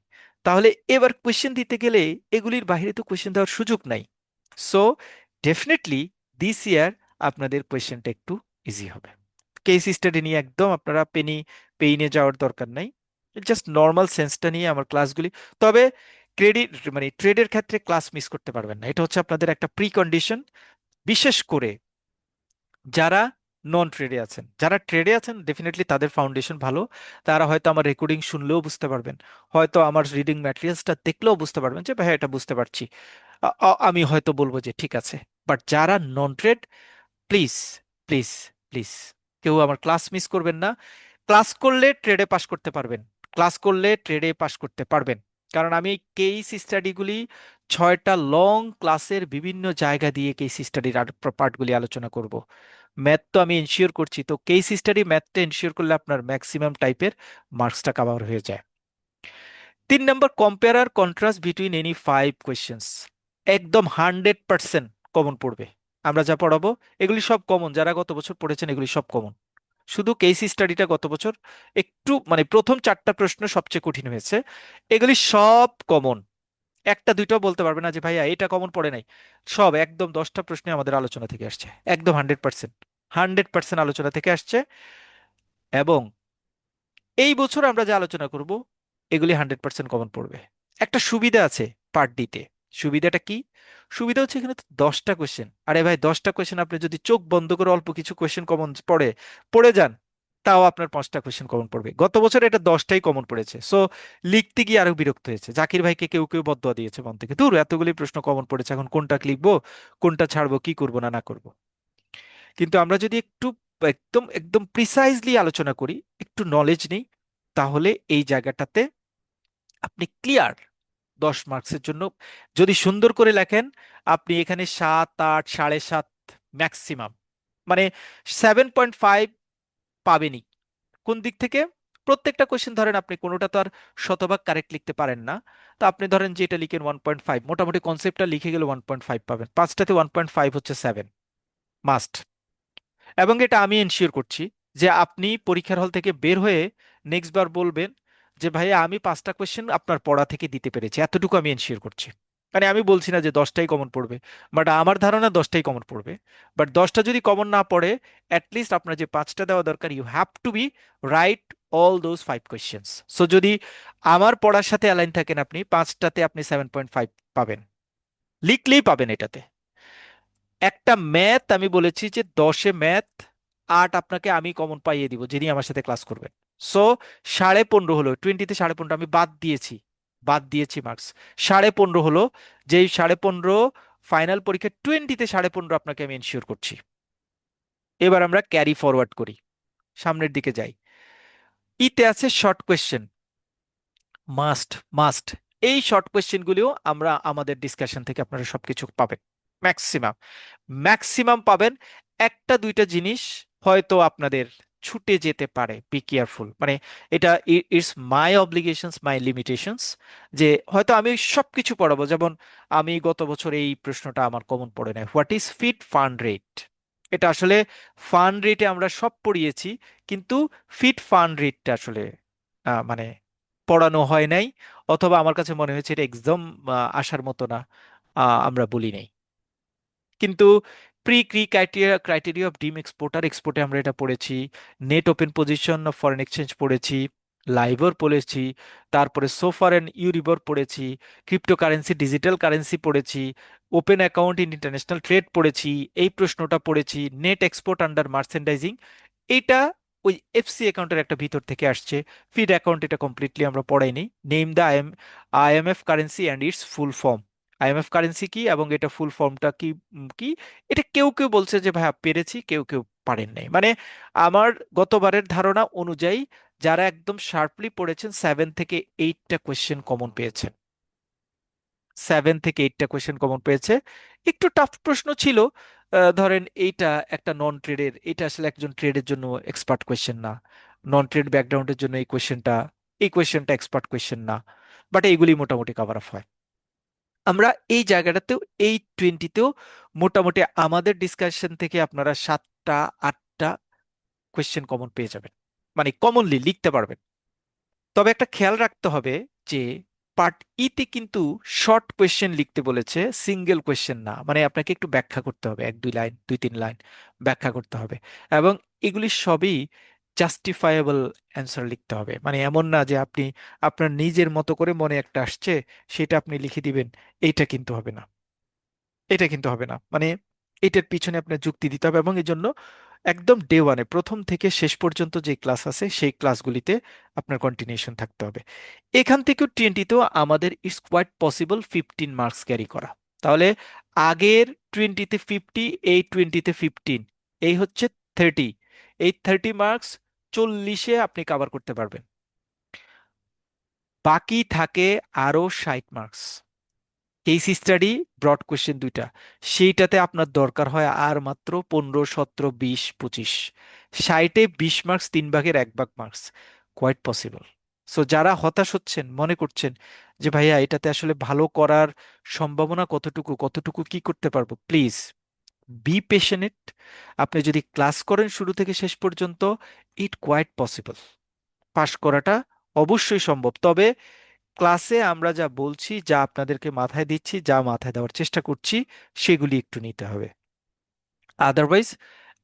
তাহলে এবার কোয়েশ্চেন দিতে গেলে এগুলির বাইরে তো কোয়েশ্চেন দেওয়ার সুযোগ নাই। সো ডেফিনেটলি দিস ইয়ার আপনাদের কোয়েশ্চেনটা একটু ইজি হবে। কেস স্টাডি নিয়ে একদম আপনারা পেইনে যাওয়ার দরকার নাই। জাস্ট নর্মাল সেন্সটা নিয়ে আমার ক্লাসগুলি। তবে ক্রেডিট মানে ট্রেডের ক্ষেত্রে ক্লাস মিস করতে পারবেন না, এটা হচ্ছে আপনাদের একটা প্রি কন্ডিশন। বিশেষ করে যারা নন ট্রেডে আছেন, যারা ট্রেডে আছেন ডেফিনেটলি তাদের ফাউন্ডেশন ভালো। তারা হয়তো আমার রেকর্ডিং শুনলেও বুঝতে পারবেন, হয়তো আমার রিডিং ম্যাটেরিয়ালসটা দেখলেও বুঝতে পারবেন যে ভাই এটা বুঝতে পারছি। আমি হয়তো বলবো যে ঠিক আছে। বাট যারা নন ট্রেড, প্লিজ প্লিজ প্লিজ কেউ আমার ক্লাস মিস করবেন না। ক্লাস করলে ট্রেডে পাস করতে পারবেন, ক্লাস করলে ট্রেডে পাস করতে পারবেন। কারণ আমি কেস স্টাডিগুলি 6টা লং ক্লাসের বিভিন্ন জায়গা দিয়ে কেস স্টাডির পার্টগুলি আলোচনা করব। ম্যাথ তো আমি এনশিওর করছি, তো কেস স্টাডি ম্যাথটা এনশিওর করলে আপনার ম্যাক্সিমাম টাইপের মার্কসটা কভার হয়ে যায়। 3 নম্বর, কম্পেয়ার আর কন্ট্রাস্ট বিটুইন এনি 5 কোয়েশ্চেন্স। একদম 100% কমন পড়বে। আমরা যা পড়াবো এগুলি সব কমন, যারা গত বছর পড়েছেন এগুলি সব কমন। শুধু কেস স্টাডিটা গত বছর একটু মানে প্রথম 4টা প্রশ্ন সবচেয়ে কঠিন হয়েছে। এগুলি সব কমন, একটা দুইটাও বলতে পারবে না যে ভাইয়া এটা কমন পড়ে নাই। সব একদম 10টা প্রশ্ন আমাদের আলোচনা থেকে আসছে, একদম 100%, 100% আলোচনা থেকে আসছে। এবং এই বছর আমরা যা আলোচনা করব এগুলি 100% কমন পড়বে। একটা সুবিধা আছে পার্ট ডিতে। সুবিধাটা কি? সুবিধা হচ্ছে এখানে তো 10টা কোয়েশ্চেন। আরে ভাই 10টা কোয়েশ্চেন আপনি যদি চোখ বন্ধ করে অল্প কিছু কোয়েশ্চেন কমন পড়ে যান, তাও আপনার 5টা কোয়েশ্চেন কমন পড়বে। গত বছর এটা 10টাই কমন পড়েছে। সো লিখতে গিয়ে আরো বিরক্ত হয়েছে। জাকির ভাইকে কেউ কেউ বদদোয়া দিয়েছে মন থেকে, দূর এতগুলি প্রশ্ন কমন পড়েছে, এখন কোনটা লিখবো, কোনটা ছাড়বো, কি করবো না না করবো। কিন্তু আমরা যদি একটু একদম একদম প্রিসাইজলি আলোচনা করি, একটু নলেজ নেই, তাহলে এই জায়গাটাতে আপনি ক্লিয়ার 10 মার্কসের জন্য। যদি সুন্দর করে লেখেন, আপনি এখানে 7, 8, 7.5 ম্যাক্সিমাম, মানে 7.5 পাবেনই। কোন দিক থেকে? প্রত্যেকটা কোয়েশ্চেন ধরেন আপনি কোনোটা তো আর শতভাগ কারেক্ট লিখতে পারেন না। তো আপনি ধরেন যে এটা লিখেন 1.5, মোটামুটি কনসেপ্টটা লিখে গেলে 1.5 পাবেন। 5টাতে 1.5 হচ্ছে 7 মাস্ট। এবং এটা আমি এনশিওর করছি যে আপনি পরীক্ষার হল থেকে বের হয়ে নেক্সট বার বলবেন যে ভাইয়া আমি 5টা কোয়েশ্চেন আপনার পড়া থেকে দিতে পেরেছি, এতটুকু আমি এনশিওর করছি। মানে আমি বলছি না যে 10টাই কমন পড়বে, বাট আমার ধারণা 10টাই কমন পড়বে। বাট 10টা যদি কমন না পড়ে, অ্যাটলিস্ট আপনার যে 5টা দেওয়া দরকার, you have to be right all those 5 questions. So যদি আমার পড়ার সাথে অ্যালাইন থাকেন, আপনি 5টাতে আপনি 7.5 পাবেন, লিখলেই পাবেন এটাতে। একটা ম্যাথ আমি বলেছি যে 10-এ ম্যাথ 8 আপনাকে আমি কমন পাইয়ে দিব যিনি আমার সাথে ক্লাস করবেন। সো 15.5 হলো, 20তে 15.5 আমি বাদ দিয়েছি মার্কস। 15.5 হলো, যেই 15.5 ফাইনাল পরীক্ষা 20তে 15.5 আপনাকে আমি এনশিওর করছি। এবার আমরা ক্যারি ফরওয়ার্ড করি, সামনের দিকে যাই। ইতে আছে শর্ট কোয়েশ্চেন, মাস্ট মাস্ট। এই শর্ট কোয়েশ্চেনগুলিও আমরা আমাদের ডিসকাশন থেকে আপনারা সবকিছু পাবেন, ম্যাক্সিমাম ম্যাক্সিমাম পাবেন। একটা দুইটা জিনিস হয়তো আপনাদের ছুটে যেতে পারে, বি কেয়ারফুল। মানে এটা it's my obligations, my limitations, যে হয়তো আমি সবকিছু পড়াবো। যেমন আমি গত বছর এই প্রশ্নটা আমার কমন পড়ে নাই, what is fit fund rate. এটা আসলে ফান্ড রেটে আমরা সব পড়িয়েছি, কিন্তু ফিট ফান্ড রেটটা আসলে মানে পড়ানো হয় নাই, অথবা আমার কাছে মনে হয়েছে এটা একদম আসার মতো না, আমরা বলি নাই। কিন্তু প্রি ক্রি ক্রাইটেরিয়া ক্রাইটেরিয়া অফ ডিম এক্সপোর্টার এক্সপোর্টে আমরা এটা পড়েছি। Net open position of foreign exchange পড়েছি, লাইভর পড়েছি, তারপরে সোফার এন্ড ইউরিবর পড়েছি, ক্রিপ্টোকারেন্সি ডিজিটাল কারেন্সি পড়েছি, open account in international trade পড়েছি, এই প্রশ্নটা পড়েছি, নেট এক্সপোর্ট আন্ডার মার্চেন্ডাইজিং। এটা ওই এফসি অ্যাকাউন্টের একটা ভিতর থেকে আসছে। ফিড অ্যাকাউন্ট এটা কমপ্লিটলি আমরা পড়াইনি। Name the IMF currency and its full form. IMF currency কি এবং এটা ফুল ফর্মটা কি, কি এটা কেউ কেউ বলছে যে ভাইয়া পেরেছি, কেউ কেউ পারেন নাই। মানে আমার গতবারের ধারণা অনুযায়ী যারা একদম শার্পলি পড়েছেন 7 থেকে 8টা কোয়েশ্চেন কমন পেয়েছেন। 7 থেকে 8টা কোয়েশ্চেন কমন পেয়েছে। একটু টাফ প্রশ্ন ছিল। ধরেন এইটা একটা নন ট্রেডের, এটা আসলে একজন ট্রেডের জন্য এক্সপার্ট কোয়েশ্চেন না। নন ট্রেড ব্যাকগ্রাউন্ডের জন্য এই কোয়েশ্চেনটা এক্সপার্ট কোয়েশ্চেন না। বাট এইগুলি মোটামুটি কভার আপ হয়। আমরা এই জায়গাটাতেও, এই 20তেও মোটামুটি আমাদের ডিসকাশন থেকে আপনারা 7টা 8টা কোয়েশ্চেন কমন পেয়ে যাবেন, মানে কমনলি লিখতে পারবেন। তবে একটা খেয়াল রাখতে হবে যে পার্ট ইতে কিন্তু শর্ট কোয়েশ্চেন লিখতে বলেছে, সিঙ্গেল কোয়েশ্চেন না। মানে আপনাকে একটু ব্যাখ্যা করতে হবে, 1 2 লাইন 2 3 লাইন ব্যাখ্যা করতে হবে। এবং এগুলি সবই জাস্টিফায়েবল অ্যান্সার লিখতে হবে। মানে এমন না যে আপনি আপনার নিজের মতো করে মনে একটা আসছে সেটা আপনি লিখে দিবেন। এইটা কিন্তু হবে না। এটা কিন্তু হবে না। মানে এটার পিছনে আপনার যুক্তি দিতে হবে, এবং এই জন্য একদম ডে 1-এ প্রথম থেকে শেষ পর্যন্ত যে ক্লাস আছে সেই ক্লাসগুলিতে আপনার কন্টিনিউশন থাকতে হবে। এখান থেকেও 20তেও আমাদের it's quite possible 15 marks carry করা। তাহলে আগের 20তে 50, এই 20তে 15, এই হচ্ছে 30। এই 30 মার্কস 40-এ আপনি কভার করতে পারবেন। বাকি থাকে আরো 60 marks. Case study, broad question দুইটা, সেইটাতে আপনার দরকার হয় আর মাত্র 15 17 20 25। 60-এ 20 মার্কস, 3 ভাগের 1 ভাগ মার্কস, কোয়াইট পসিবল। সো যারা হতাশ হচ্ছেন, মনে করছেন যে ভাইয়া এটাতে আসলে ভালো করার সম্ভাবনা কতটুকু, কতটুকু কি করতে পারবো, প্লিজ বি পেশেন্ট। আপনি যদি ক্লাস করেন শুরু থেকে শেষ পর্যন্ত, ইট কোয়াইট পসিবল। পাশ করাটা অবশ্যই সম্ভব। তবে ক্লাসে আমরা যা বলছি, যা আপনাদেরকে মাথায় দিচ্ছি, যা মাথায় দেওয়ার চেষ্টা করছি, সেগুলি একটু নিতে হবে। আদারওয়াইজ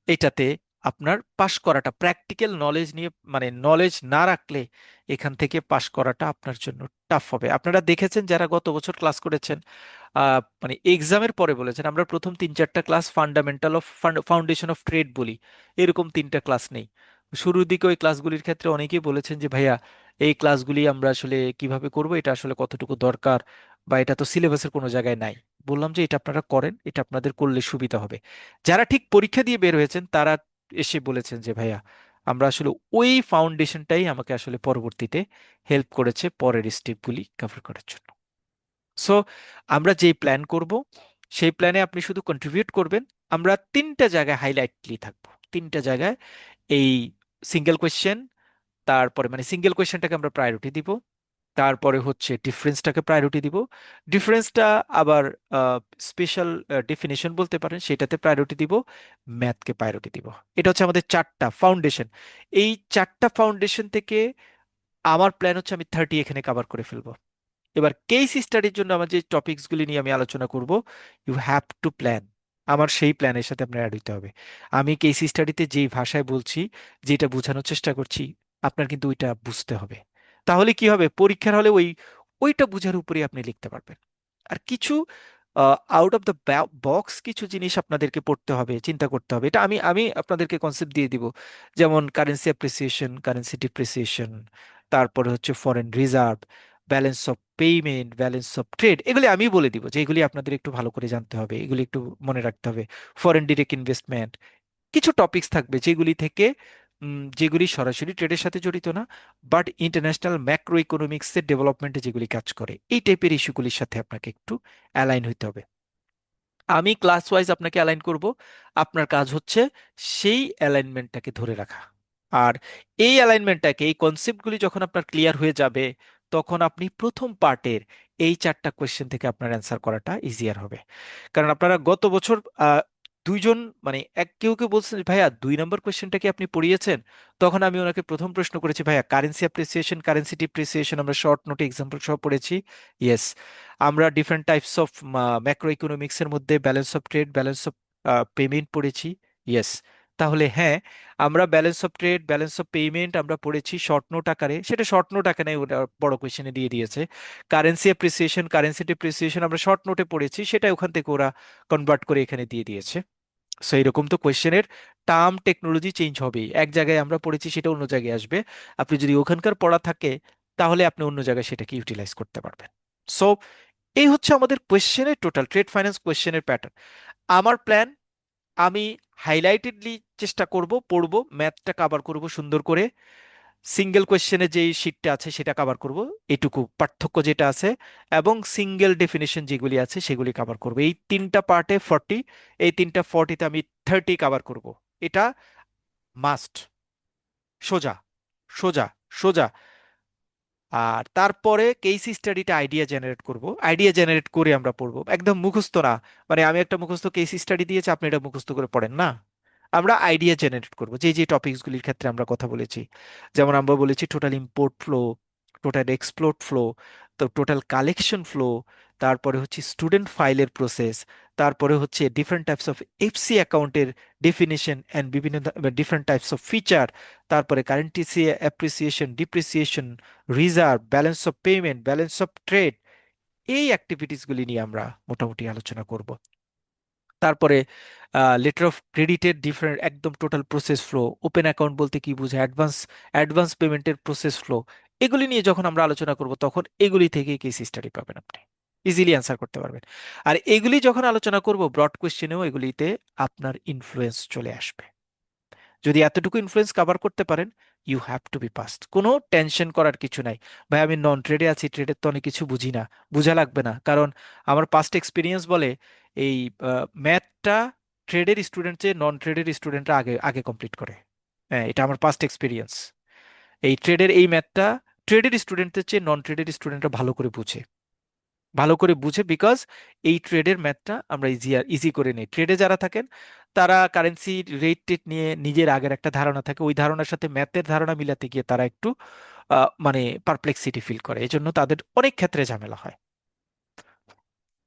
এটাতে আপনার পাশ করাটা, প্র্যাকটিক্যাল নলেজ নিয়ে মানে নলেজ না রাখলে এখান থেকে পাশ করাটা আপনার জন্য টাফ হবে। আপনারা দেখেছেন যারা গত বছর ক্লাস করেছেন, মানে এক্সামের পরে বলেছেন আমরা প্রথম 3 4টা class fundamental of foundation of trade বলি, এরকম 3টা ক্লাস নেই। শুরুর দিকে ওই ক্লাসগুলির ক্ষেত্রে অনেকেই বলেছেন যে ভাইয়া এই ক্লাসগুলি আমরা আসলে কিভাবে করব, এটা আসলে কতটুকু দরকার, বা এটা তো সিলেবাসের কোনো জায়গায় নাই। বললাম যে এটা আপনারা করেন, এটা আপনাদের করলে সুবিধা হবে। যারা ঠিক পরীক্ষা দিয়ে বের হয়েছেন তারা এসে বলেছেন যে ভাইয়া আমরা আসলে ওই ফাউন্ডেশনটাই আমাকে আসলে পরবর্তীতে হেল্প করেছে পরের স্টেপগুলি কভার করার জন্য। সো আমরা যেই প্ল্যান করব সেই প্ল্যানে আপনি শুধু কন্ট্রিবিউট করবেন। আমরা 3টা জায়গায় হাইলাইটলি থাকবো, 3টা জায়গায়। এই সিঙ্গেল কোয়েশ্চেন, তারপরে মানে সিঙ্গেল কোয়েশ্চেনটাকে আমরা প্রায়োরিটি দিব। তারপরে হচ্ছে ডিফারেন্সটাকে প্রায়োরিটি দিব। ডিফারেন্সটা আবার স্পেশাল ডেফিনেশন বলতে পারেন, সেটাতে প্রায়োরিটি দিব। ম্যাথকে প্রায়োরিটি দিব। এটা হচ্ছে আমাদের 4টা ফাউন্ডেশন। এই 4টা ফাউন্ডেশন থেকে আমার প্ল্যান হচ্ছে আমি 30 এখানে কভার করে ফেলবো। এবার কেস স্টাডির জন্য আমার যে টপিকসগুলি নিয়ে আমি আলোচনা করব, ইউ হ্যাভ টু প্ল্যান। আমার সেই প্ল্যানের সাথে আপনার অ্যাড হইতে হবে। আমি কেস স্টাডিতে যেই ভাষায় বলছি, যেটা বোঝানোর চেষ্টা করছি, আপনার কিন্তু ওইটা বুঝতে হবে। তাহলে কি হবে, পরীক্ষার হলে ওইটা বুঝার উপরে আপনি লিখতে পারবেন। আর কিছু আউট অফ দ্য বক্স কিছু জিনিস আপনাদেরকে পড়তে হবে, চিন্তা করতে হবে। এটা আমি আমি আপনাদেরকে কনসেপ্ট দিয়ে দিব। যেমন কারেন্সি অ্যাপ্রিসিয়েশন, কারেন্সি ডিপ্রিসিয়েশন, তারপরে হচ্ছে foreign reserve, balance of payment, balance of trade, এগুলি আমি বলে দিব যে এগুলি আপনাদের একটু ভালো করে জানতে হবে, এগুলি একটু মনে রাখতে হবে। ফরেন ডিরেক্ট ইনভেস্টমেন্ট, কিছু টপিকস থাকবে যেগুলি থেকে যেগুলি সরাসরি ট্রেডের সাথে জড়িত না, বাট ইন্টারন্যাশনাল ম্যাক্রো ইকোনমিক্সের ডেভেলপমেন্টে যেগুলি কাজ করে, এই টাইপের ইস্যুগুলির সাথে আপনাকে একটু অ্যালাইন হইতে হবে। আমি ক্লাস ওয়াইজ আপনাকে অ্যালাইন করব। আপনার কাজ হচ্ছে সেই অ্যালাইনমেন্টটাকে ধরে রাখা। আর এই অ্যালাইনমেন্টটাকে, এই কনসেপ্টগুলি যখন আপনার ক্লিয়ার হয়ে যাবে, তখন আপনি প্রথম পার্টের এই 4টা কোয়েশ্চেন থেকে আপনার অ্যান্সার করাটা ইজিয়ার হবে। কারণ আপনারা গত বছর দুইজন, মানে কেউ কেউ বলছেন ভাইয়া 2 নম্বর কোয়েশ্চেনটা কি আপনি পড়িয়েছেন? তখন আমি ওনাকে প্রথম প্রশ্ন করেছি, ভাইয়া কারেন্সি অ্যাপ্রিসিয়েশন, কারেন্সি ডিপ্রিসিয়েশন আমরা শর্ট নোটে এক্সাম্পল সহ পড়েছি। ইয়েস। আমরা ডিফারেন্ট টাইপস অফ ম্যাক্রো ইকোনমিক্সের মধ্যে balance of trade, balance of payment পড়েছি। ইয়েস। তাহলে হ্যাঁ, আমরা balance of trade, balance of payment আমরা পড়েছি শর্ট নোট আকারে, সেটা শর্ট নোট আকারে ওটা বড় কোয়েশ্চেনে দিয়ে দিয়েছে। কারেন্সি অ্যাপ্রিসিয়েশন, কারেন্সি ডিপ্রিসিয়েশন আমরা শর্ট নোটে পড়েছি, সেটা ওখান থেকে ওরা কনভার্ট করে এখানে দিয়ে দিয়েছে। সো এরকম তো কোয়েশ্চেনের টার্ম টেকনোলজি চেঞ্জ হবে, এক জায়গায় আমরা পড়েছি সেটা অন্য জায়গায় আসবে। আপনি যদি ওখানকার পড়া থাকে তাহলে আপনি অন্য জায়গায় সেটাকে ইউটিলাইজ করতে পারবেন। সো এই হচ্ছে আমাদের কোয়েশ্চেনের টোটাল ট্রেড ফাইন্যান্স কোয়েশ্চেনের প্যাটার্ন। আমার প্ল্যান, আমি হাইলাইটেডলি চেষ্টা করব, পড়বো, ম্যাথটা কভার করব সুন্দর করে, সিঙ্গেল কোয়েশ্চেনে যেই শিটটা আছে সেটা কভার করব, এটুকু পার্থক্য যেটা আছে, এবং সিঙ্গেল ডেফিনেশন যেগুলি আছে সেগুলি কভার করব। এই তিনটা পার্টে 40, এই তিনটা 40-তে আমি 30 কভার করব। এটা মাস্ট, সোজা সোজা সোজা। আর তারপরে কেস স্টাডিটা আইডিয়া জেনারেট করব, আইডিয়া জেনারেট করে আমরা পড়বো, একদম মুখস্থ না। মানে আমি একটা মুখস্থ কেস স্টাডি দিয়েছি, আপনি এটা মুখস্থ করে পড়েন না। আমরা আইডিয়া জেনারেট করব যে যে টপিকসগুলির ক্ষেত্রে আমরা কথা বলেছি। যেমন আমরা বলেছি total import flow, total export flow, তো টোটাল কালেকশন ফ্লো, তারপরে হচ্ছে স্টুডেন্ট ফাইলের প্রসেস, তারপরে হচ্ছে ডিফারেন্ট টাইপস অফ এফসি অ্যাকাউন্টের ডেফিনিশন অ্যান্ড বিভিন্ন ডিফারেন্ট টাইপস অফ ফিচার, তারপরে currency appreciation, depreciation, reserve, balance of payment, balance of trade, এই অ্যাক্টিভিটিসগুলি নিয়ে আমরা মোটামুটি আলোচনা করব। তারপরে লেটার অফ ক্রেডিটের ডিফারেন্ট একদম total process flow, open account বলতে কি বোঝায়, অ্যাডভান্স অ্যাডভান্স পেমেন্টের প্রসেস ফ্লো, এগুলি নিয়ে যখন আমরা আলোচনা করব তখন এগুলি থেকে কেস স্টাডি পাবেন, আপনি ইজিলি অ্যান্সার করতে পারবেন। আর এগুলি যখন আলোচনা করব ব্রড কোয়েশ্চেনেও এগুলিতে আপনার ইনফ্লুয়েন্স চলে আসবে। যদি এতটুকু ইনফ্লুয়েন্স কভার করতে পারেন, you have to be past, কোনো টেনশন করার কিছু নাই। ভাই আমি নন ট্রেডে আছি, ট্রেডের তো অনেক কিছু বুঝি না, বুঝা লাগবে না, কারণ আমার পাস্ট এক্সপিরিয়েন্স বলে এই ম্যাথটা ট্রেডের স্টুডেন্ট চেয়ে নন ট্রেডের স্টুডেন্টরা আগে আগে কমপ্লিট করে। হ্যাঁ, এটা আমার পাস্ট এক্সপিরিয়েন্স। এই ট্রেডের এই ম্যাথটা ট্রেডের স্টুডেন্টদের চেয়ে নন ট্রেডের স্টুডেন্টরা ভালো করে বুঝে, ভালো করে বুঝে, বিকজ এই ট্রেডের ম্যাথটা আমরা ইজি করে নিই। ট্রেডে যারা থাকেন তারা কারেন্সি রেট টেট নিয়ে নিজের আগের একটা ধারণা থাকে, ওই ধারণার সাথে ম্যাথের ধারণা মিলাতে গিয়ে তারা একটু মানে পারপ্লেক্সিটি ফিল করে, এই জন্য তাদের অনেক ক্ষেত্রে ঝামেলা হয়।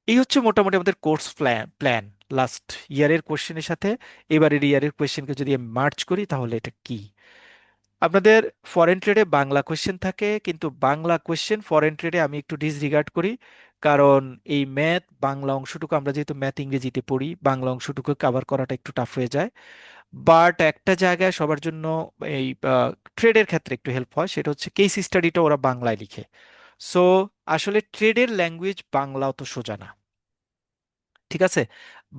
এই হচ্ছে মোটামুটি আমাদের কোর্স প্ল্যান লাস্ট ইয়ারের কোশ্চেনের সাথে এবারের ইয়ারের কোশ্চেনকে যদি আমি মার্চ করি তাহলে এটা কি। আপনাদের ফরেন ট্রেডে বাংলা কোশ্চেন থাকে, কিন্তু বাংলা কোশ্চেন ফরেন ট্রেডে আমি একটু ডিসরিগার্ড করি, কারণ এই ম্যাথ বাংলা অংশটুকু আমরা যেহেতু ম্যাথ ইংরেজিতে পড়ি, বাংলা অংশটুকু কভার করাটা একটু টাফ হয়ে যায়। বাট একটা জায়গায় সবার জন্য এই ট্রেডের ক্ষেত্রে একটু হেল্প হয়, সেটা হচ্ছে কেস স্টাডিটা ওরা বাংলায় লিখে। সো আসলে ট্রেডের ল্যাঙ্গুয়েজ বাংলা অত সোজা না, ঠিক আছে,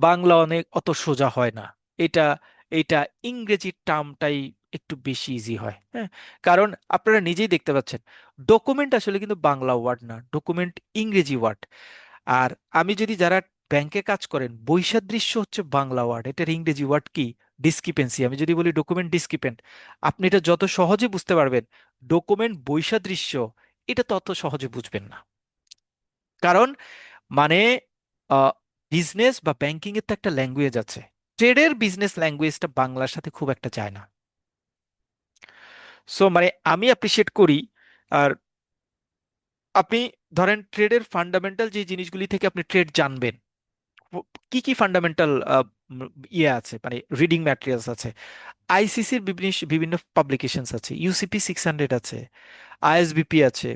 বাংলা অনেক অত সোজা হয় না। এটা এটা ইংরেজির টার্মটাই একটু বেশি ইজি হয়, হ্যাঁ। কারণ আপনারা নিজেই দেখতে পাচ্ছেন ডকুমেন্ট আসলে কিন্তু বাংলা ওয়ার্ড না, ডকুমেন্ট ইংরেজি ওয়ার্ড। আর আমি যদি, যারা ব্যাংকে কাজ করেন, বৈসাদৃশ্য হচ্ছে বাংলা ওয়ার্ড, এটার ইংরেজি ওয়ার্ড কি, ডিসক্রিপেন্সি। আমি যদি বলি ডকুমেন্ট ডিসক্রিপেন্ট, আপনি এটা যত সহজে বুঝতে পারবেন, ডকুমেন্ট বৈসাদৃশ্য এটা তত সহজে বুঝবেন না। কারণ মানে বিজনেস বা ব্যাংকিং এর তো একটা ল্যাঙ্গুয়েজ আছে, ট্রেডের বিজনেস ল্যাঙ্গুয়েজটা বাংলার সাথে খুব একটা যায় না। সো মানে আমি অ্যাপ্রিসিয়েট করি। আর আপনি ধরেন ট্রেডের ফান্ডামেন্টাল যে জিনিসগুলি থেকে আপনি ট্রেড জানবেন, কি কি ফান্ডামেন্টাল ইয়ে আছে, মানে রিডিং ম্যাটেরিয়ালস আছে, আইসিসির বিভিন্ন বিভিন্ন পাবলিকেশনস আছে, ইউসিপি 600 আছে, আইএসবিপি আছে,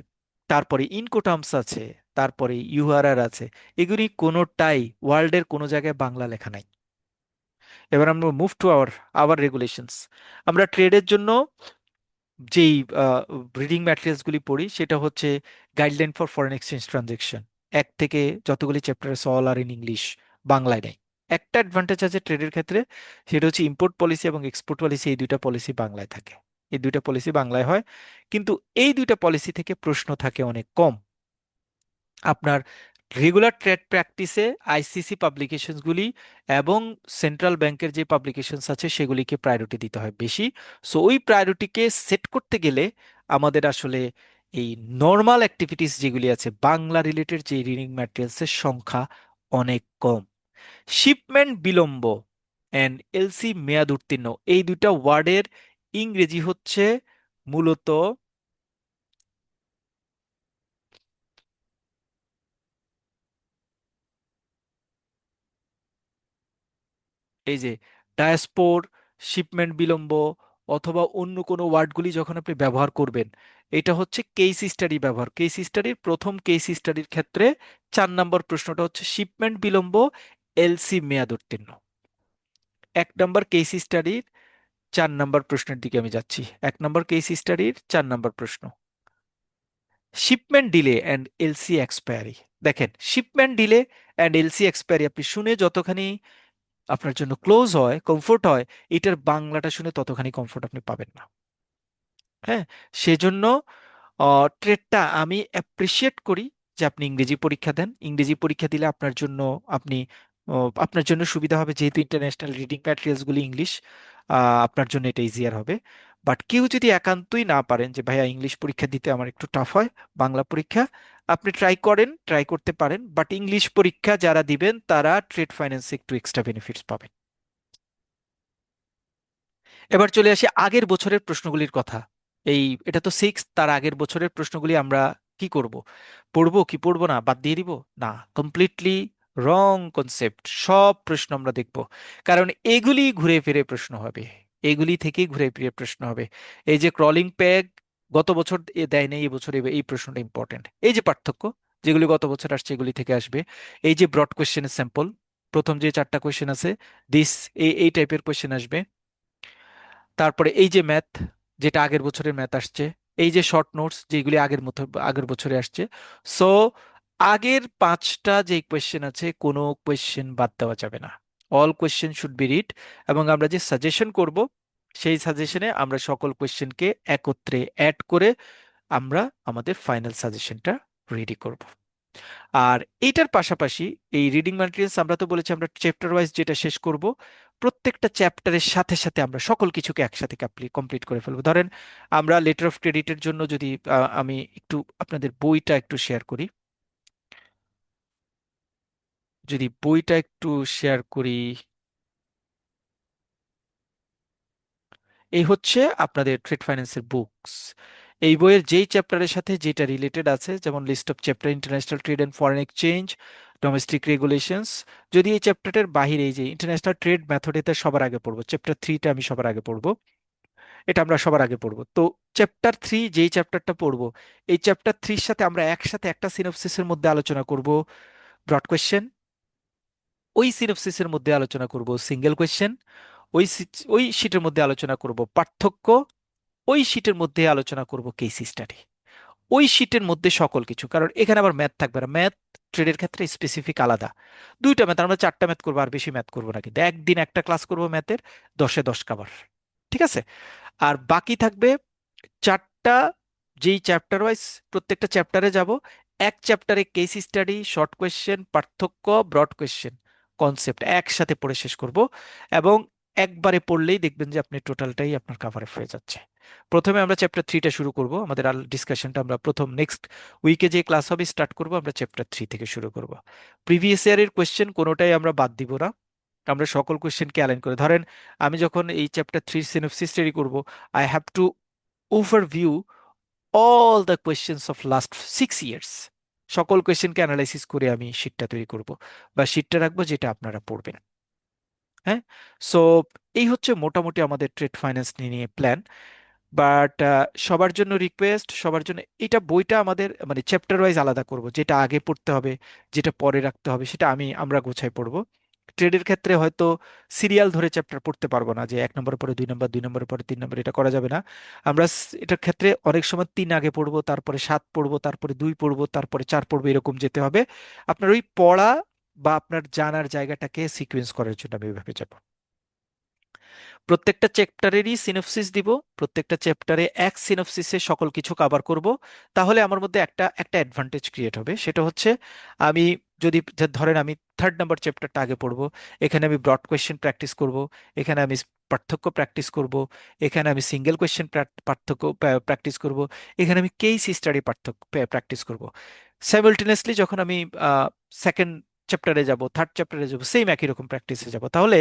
তারপরে ইনকোটার্মস আছে, তারপরে ইউআরআর আছে, এগুলি কোনোটাই ওয়ার্ল্ডের কোনো জায়গায় বাংলা লেখা নাই। এবার আমরা move to our our regulations. আমরা ট্রেডের জন্য যেই রিডিং ম্যাটেরিয়ালসগুলি পড়ি সেটা হচ্ছে guideline for foreign exchange transaction, এক থেকে যতগুলি চ্যাপ্টার আছে অল আর ইন ইংলিশ, বাংলায় নেই। একটা অ্যাডভান্টেজ আছে ট্রেডের ক্ষেত্রে, সেটা হচ্ছে ইম্পোর্ট পলিসি এবং এক্সপোর্ট পলিসি, এই দুইটা পলিসি বাংলায় থাকে, এই দুইটা পলিসি বাংলায় হয়। কিন্তু এই দুইটা পলিসি থেকে প্রশ্ন থাকে অনেক কম। আপনার রেগুলার ট্রেড প্র্যাকটিসে আইসিসি পাবলিকেশনসগুলি এবং সেন্ট্রাল ব্যাংকের যে পাবলিকেশনস আছে সেগুলিকে প্রায়োরিটি দিতে হয় বেশি। সো ওই প্রায়োরিটিকে সেট করতে গেলে আমাদের আসলে এই নর্মাল অ্যাক্টিভিটিস যেগুলি আছে বাংলা রিলেটেড যে রিডিং ম্যাটেরিয়ালসের সংখ্যা অনেক কম। শিপমেন্ট বিলম্ব অ্যান্ড এলসি মেয়াদ উত্তীর্ণ, এই দুইটা ওয়ার্ডের ইংরেজি হচ্ছে মূলত এই যে ডায়াসপোর, শিপমেন্ট বিলম্ব, অথবা অন্য কোনো ওয়ার্ডগুলি যখন আপনি ব্যবহার করবেন, এটা হচ্ছে কেস স্টাডি ব্যবহার। কেস স্টাডির প্রথম কেস স্টাডির ক্ষেত্রে 4 নম্বর প্রশ্নটা হচ্ছে শিপমেন্ট বিলম্ব, এলসি মেয়াদ উত্তীর্ণ। এক নম্বর কেস স্টাডির 4 নম্বর প্রশ্নের দিকে আমি যাচ্ছি। 1 নম্বর কেস স্টাডির 4 নম্বর প্রশ্ন, shipment delay and LC expiry. দেখেন, shipment delay and LC expiry আপনি শুনে যতখানি আপনার জন্য ক্লোজ হয়, কমফোর্ট হয়, এটার বাংলাটা শুনে ততখানি কমফোর্ট আপনি পাবেন না। হ্যাঁ, সেজন্য ট্রেডটা আমি অ্যাপ্রিসিয়েট করি যে আপনি ইংরেজি পরীক্ষা দেন। ইংরেজি পরীক্ষা দিলে আপনার জন্য আপনি আপনার জন্য সুবিধা হবে, যেহেতু ইন্টারন্যাশনাল রিডিং ম্যাটেরিয়ালসগুলি ইংলিশ, আপনার জন্য এটা ইজিয়ার হবে। বাট কেউ যদি একান্তই না পারেন যে ভাইয়া ইংলিশ পরীক্ষা দিতে আমার একটু টাফ হয়, বাংলা পরীক্ষা, আপনি ট্রাই করতে পারেন। বাট ইংলিশ পরীক্ষা যারা দিবেন তারা ট্রেড ফাইন্যান্সে একটু এক্সট্রা বেনিফিটস পাবেন। এবার চলে আসি আগের বছরের প্রশ্নগুলির কথা। এটা তো সিক্স, তার আগের বছরের প্রশ্নগুলি আমরা কি করব? পড়বো কি পড়বো না, বাদ দিয়ে দিব? না, কমপ্লিটলি রং কনসেপ্ট। সব প্রশ্ন আমরা দেখব, কারণ এগুলি ঘুরে ফিরে প্রশ্ন হবে, এগুলি থেকেই ঘুরে ফিরে প্রশ্ন হবে। এই যে ক্রলিং প্যাগ গত বছর দেয় নাই, এই বছর এই প্রশ্নটা ইম্পর্টেন্ট। এই যে পার্থক্য, যেগুলি গত বছর আসছে এগুলি থেকে আসবে। এই যে ব্রড কোয়েশ্চেনের স্যাম্পল, প্রথম যে 4টা কোয়েশ্চেন আছে, দিস, এই টাইপের কোয়েশ্চেন আসবে। তারপরে এই যে ম্যাথ, যেটা আগের বছরের ম্যাথ আসছে। এই যে শর্ট নোটস, যেগুলি আগের বছরে আসছে। সো আগের 5টা যে কোয়েশ্চেন আছে, কোনো কোয়েশ্চেন বাদ দেওয়া যাবে না। All question should be read. এবং আমরা যে সাজেশন করব, সেই সাজেশনে আমরা সকল কোয়েশ্চেনকে একত্রে অ্যাড করে আমরা আমাদের ফাইনাল সাজেশনটা রেডি করব। আর এইটার পাশাপাশি এই রিডিং ম্যাটেরিয়ালস আমরা তো বলেছি আমরা চ্যাপ্টার ওয়াইজ যেটা শেষ করব, প্রত্যেকটা চ্যাপ্টারের সাথে সাথে আমরা সকল কিছুকে একসাথে কমপ্লিট করে ফেলবো। ধরেন আমরা লেটার অফ ক্রেডিটের জন্য যদি আমি একটু আপনাদের বইটা একটু শেয়ার করি, যদি বইটা একটু শেয়ার করি, এই হচ্ছে আপনাদের ট্রেড ফাইন্যান্সের বুকস। এই বইয়ের যেই চ্যাপ্টারের সাথে যেটা রিলেটেড আছে, যেমন list of chapter international trade and foreign exchange, domestic regulations, যদি এই চ্যাপ্টারের বাহিরে এই যে ইন্টারন্যাশনাল ট্রেড মেথড, এটা সবার আগে পড়বো। চ্যাপ্টার 3টা আমি সবার আগে পড়বো, এটা আমরা সবার আগে পড়বো। তো চ্যাপ্টার 3 যেই চ্যাপ্টারটা পড়বো, এই চ্যাপ্টার 3-র সাথে আমরা একসাথে একটা সিনopসিসের মধ্যে আলোচনা করব ব্রড কোয়েশ্চেন, ওই সিনopসিসের মধ্যে আলোচনা করব সিঙ্গেল কোয়েশ্চেন, ওই শীটের মধ্যে আলোচনা করব পার্থক্য, ওই শীটের মধ্যে আলোচনা করব কেস স্টাডি, ওই শীটের মধ্যে সকল কিছু। কারণ এখানে আবার ম্যাথ থাকবে না, ম্যাথ ট্রেডের ক্ষেত্রে স্পেসিফিক আলাদা। 2টা ম্যাথ, আমরা 4টা ম্যাথ করবো, আর বেশি ম্যাথ করবো না, কিন্তু একদিন একটা ক্লাস করবো ম্যাথের, 10-এ 10 কাভার। ঠিক আছে? আর বাকি থাকবে 4টা, যেই চ্যাপ্টার ওয়াইজ প্রত্যেকটা চ্যাপ্টারে যাব। এক চ্যাপ্টারে কেস স্টাডি, শর্ট কোয়েশ্চেন, পার্থক্য, ব্রড কোয়েশ্চেন, কনসেপ্ট একসাথে পড়ে শেষ করব। এবং একবারে পড়লেই দেখবেন যে আপনি টোটালটাই আপনার কাভারে হয়ে যাচ্ছে। প্রথমে আমরা চ্যাপ্টার 3টা শুরু করব, আমাদের ডিসকাশনটা আমরা প্রথম নেক্সট উইকে যে ক্লাস হবে স্টার্ট করব, আমরা চ্যাপ্টার 3 থেকে শুরু করব। প্রিভিয়াস ইয়ারের কোয়েশ্চেন কোনোটাই আমরা বাদ দিব না, আমরা সকল কোয়েশ্চেনকে অ্যালাইন করে। ধরেন আমি যখন এই চ্যাপ্টার 3 সিনopসিস রেডি করব, I have to overview all the questions of last 6 years. সকল কোয়েশ্চেনকে অ্যানালাইসিস করে আমি শিটটা তৈরি করব, বা শিটটা রাখবো যেটা আপনারা পড়বেন। হ্যাঁ, সো এই হচ্ছে মোটামুটি আমাদের ট্রেড ফাইন্যান্স নিয়ে প্ল্যান। বাট সবার জন্য রিকোয়েস্ট, সবার জন্য এটা বইটা আমাদের মানে চ্যাপ্টার ওয়াইজ আলাদা করব, যেটা আগে পড়তে হবে, যেটা পরে রাখতে হবে, সেটা আমরা গোছায় পড়বো। ট্রেডের ক্ষেত্রে হয়তো সিরিয়াল ধরে চ্যাপ্টার পড়তে পারবো না, যে 1 নম্বরের পরে 2 নম্বর, 2 নম্বরের পরে 3 নম্বর, এটা করা যাবে না। আমরা এটার ক্ষেত্রে অনেক সময় 3 আগে পড়বো, তারপরে 7 পড়বো, তারপরে 2 পড়বো, তারপরে 4 পড়বো, এরকম যেতে হবে। আপনার ওই পড়া বা আপনার জানার জায়গাটাকে সিকোয়েন্স করার জন্য আমি ওইভাবে যাবো। প্রত্যেকটা চ্যাপ্টারেরই সিনopসিস দিব, প্রত্যেকটা চ্যাপ্টারে এক সিনopসিসে সকল কিছু কভার করব। তাহলে আমার মধ্যে একটা একটা অ্যাডভান্টেজ ক্রিয়েট হবে, সেটা হচ্ছে আমি যদি ধরেন আমি 3rd নম্বর চ্যাপ্টারটা আগে পড়বো, এখানে আমি ব্রড কোয়েশ্চেন প্র্যাকটিস করব, এখানে আমি পার্থক্য প্র্যাকটিস করব, এখানে আমি সিঙ্গেল কোয়েশ্চেন পার্থক্য প্র্যাকটিস করব, এখানে আমি কেস স্টাডি পার্থক্য প্র্যাকটিস করব। সাইমultaneously যখন আমি সেকেন্ড চ্যাপ্টারে যাব, 3rd চ্যাপ্টারে যাব, সেম একই রকম প্র্যাকটিসে যাব। তাহলে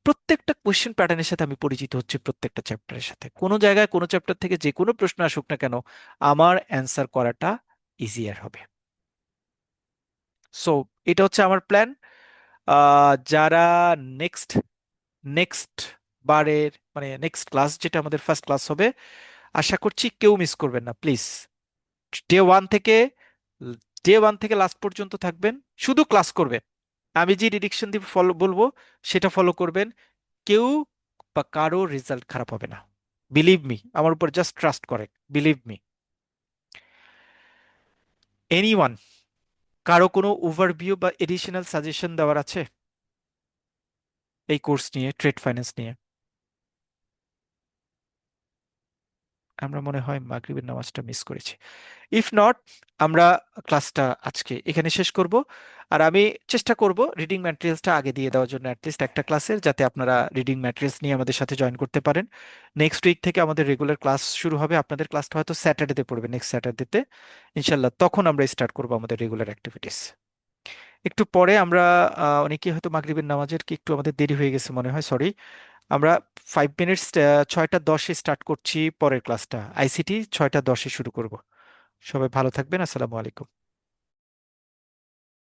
প্রত্যেকটা কোশ্চেন প্যাটার্নের সাথে আমি পরিচিত হচ্ছি, প্রত্যেকটা চ্যাপ্টারের সাথে। কোনো জায়গায় কোনো চ্যাপ্টার থেকে যে কোনো প্রশ্ন আসুক না কেন, আমার অ্যান্সার করাটা ইজিয়ার হবে। সো এটা হচ্ছে আমার প্ল্যান। যারা নেক্সট নেক্সট বারের মানে নেক্সট ক্লাস, যেটা আমাদের ফার্স্ট ক্লাস হবে, আশা করছি কেউ মিস করবেন না প্লিজ। ডে ওয়ান থেকে ডে ওয়ান থেকে লাস্ট পর্যন্ত থাকবেন, শুধু ক্লাস করবেন। আমি যে ডিরেকশন দিয়ে বলবো সেটা ফলো করবেন। কেউ বা কারো রেজাল্ট খারাপ হবে না। বিলিভ মি, আমার উপর জাস্ট ট্রাস্ট করে, বিলিভ মি। এনিওয়ান, কারো কোনো ওভারভিউ বা এডিশনাল সাজেশন দেওয়ার আছে এই কোর্স নিয়ে, ট্রেড ফাইন্যান্স নিয়ে? আমরা মনে হয় মাগরিবের নামাজটা মিস করেছি। ইফ নট, আমরা ক্লাসটা আজকে এখানে শেষ করব। আর আমি চেষ্টা করব রিডিং ম্যাটেরিয়ালসটা আগে দিয়ে দেওয়ার জন্য, অ্যাটলিস্ট একটা ক্লাসের, যাতে আপনারা রিডিং ম্যাটেরিয়ালস নিয়ে আমাদের সাথে জয়েন করতে পারেন। নেক্সট উইক থেকে আমাদের রেগুলার ক্লাস শুরু হবে। আপনাদের ক্লাসটা হয়তো স্যাটারডেতে পড়বে, নেক্সট স্যাটারডেতে ইনশাল্লাহ। তখন আমরা স্টার্ট করব আমাদের রেগুলার অ্যাক্টিভিটিস। একটু পরে আমরা অনেকেই হয়তো মাগরিবের নামাজের কি একটু আমাদের দেরি হয়ে গেছে মনে হয়, সরি। আমরা 5 মিনিটস, 6টা 10-এ স্টার্ট করছি পরের ক্লাসটা। আইসিটি 6টা 10-এ শুরু করব। সবাই ভালো থাকবেন, আসসালামু আলাইকুম।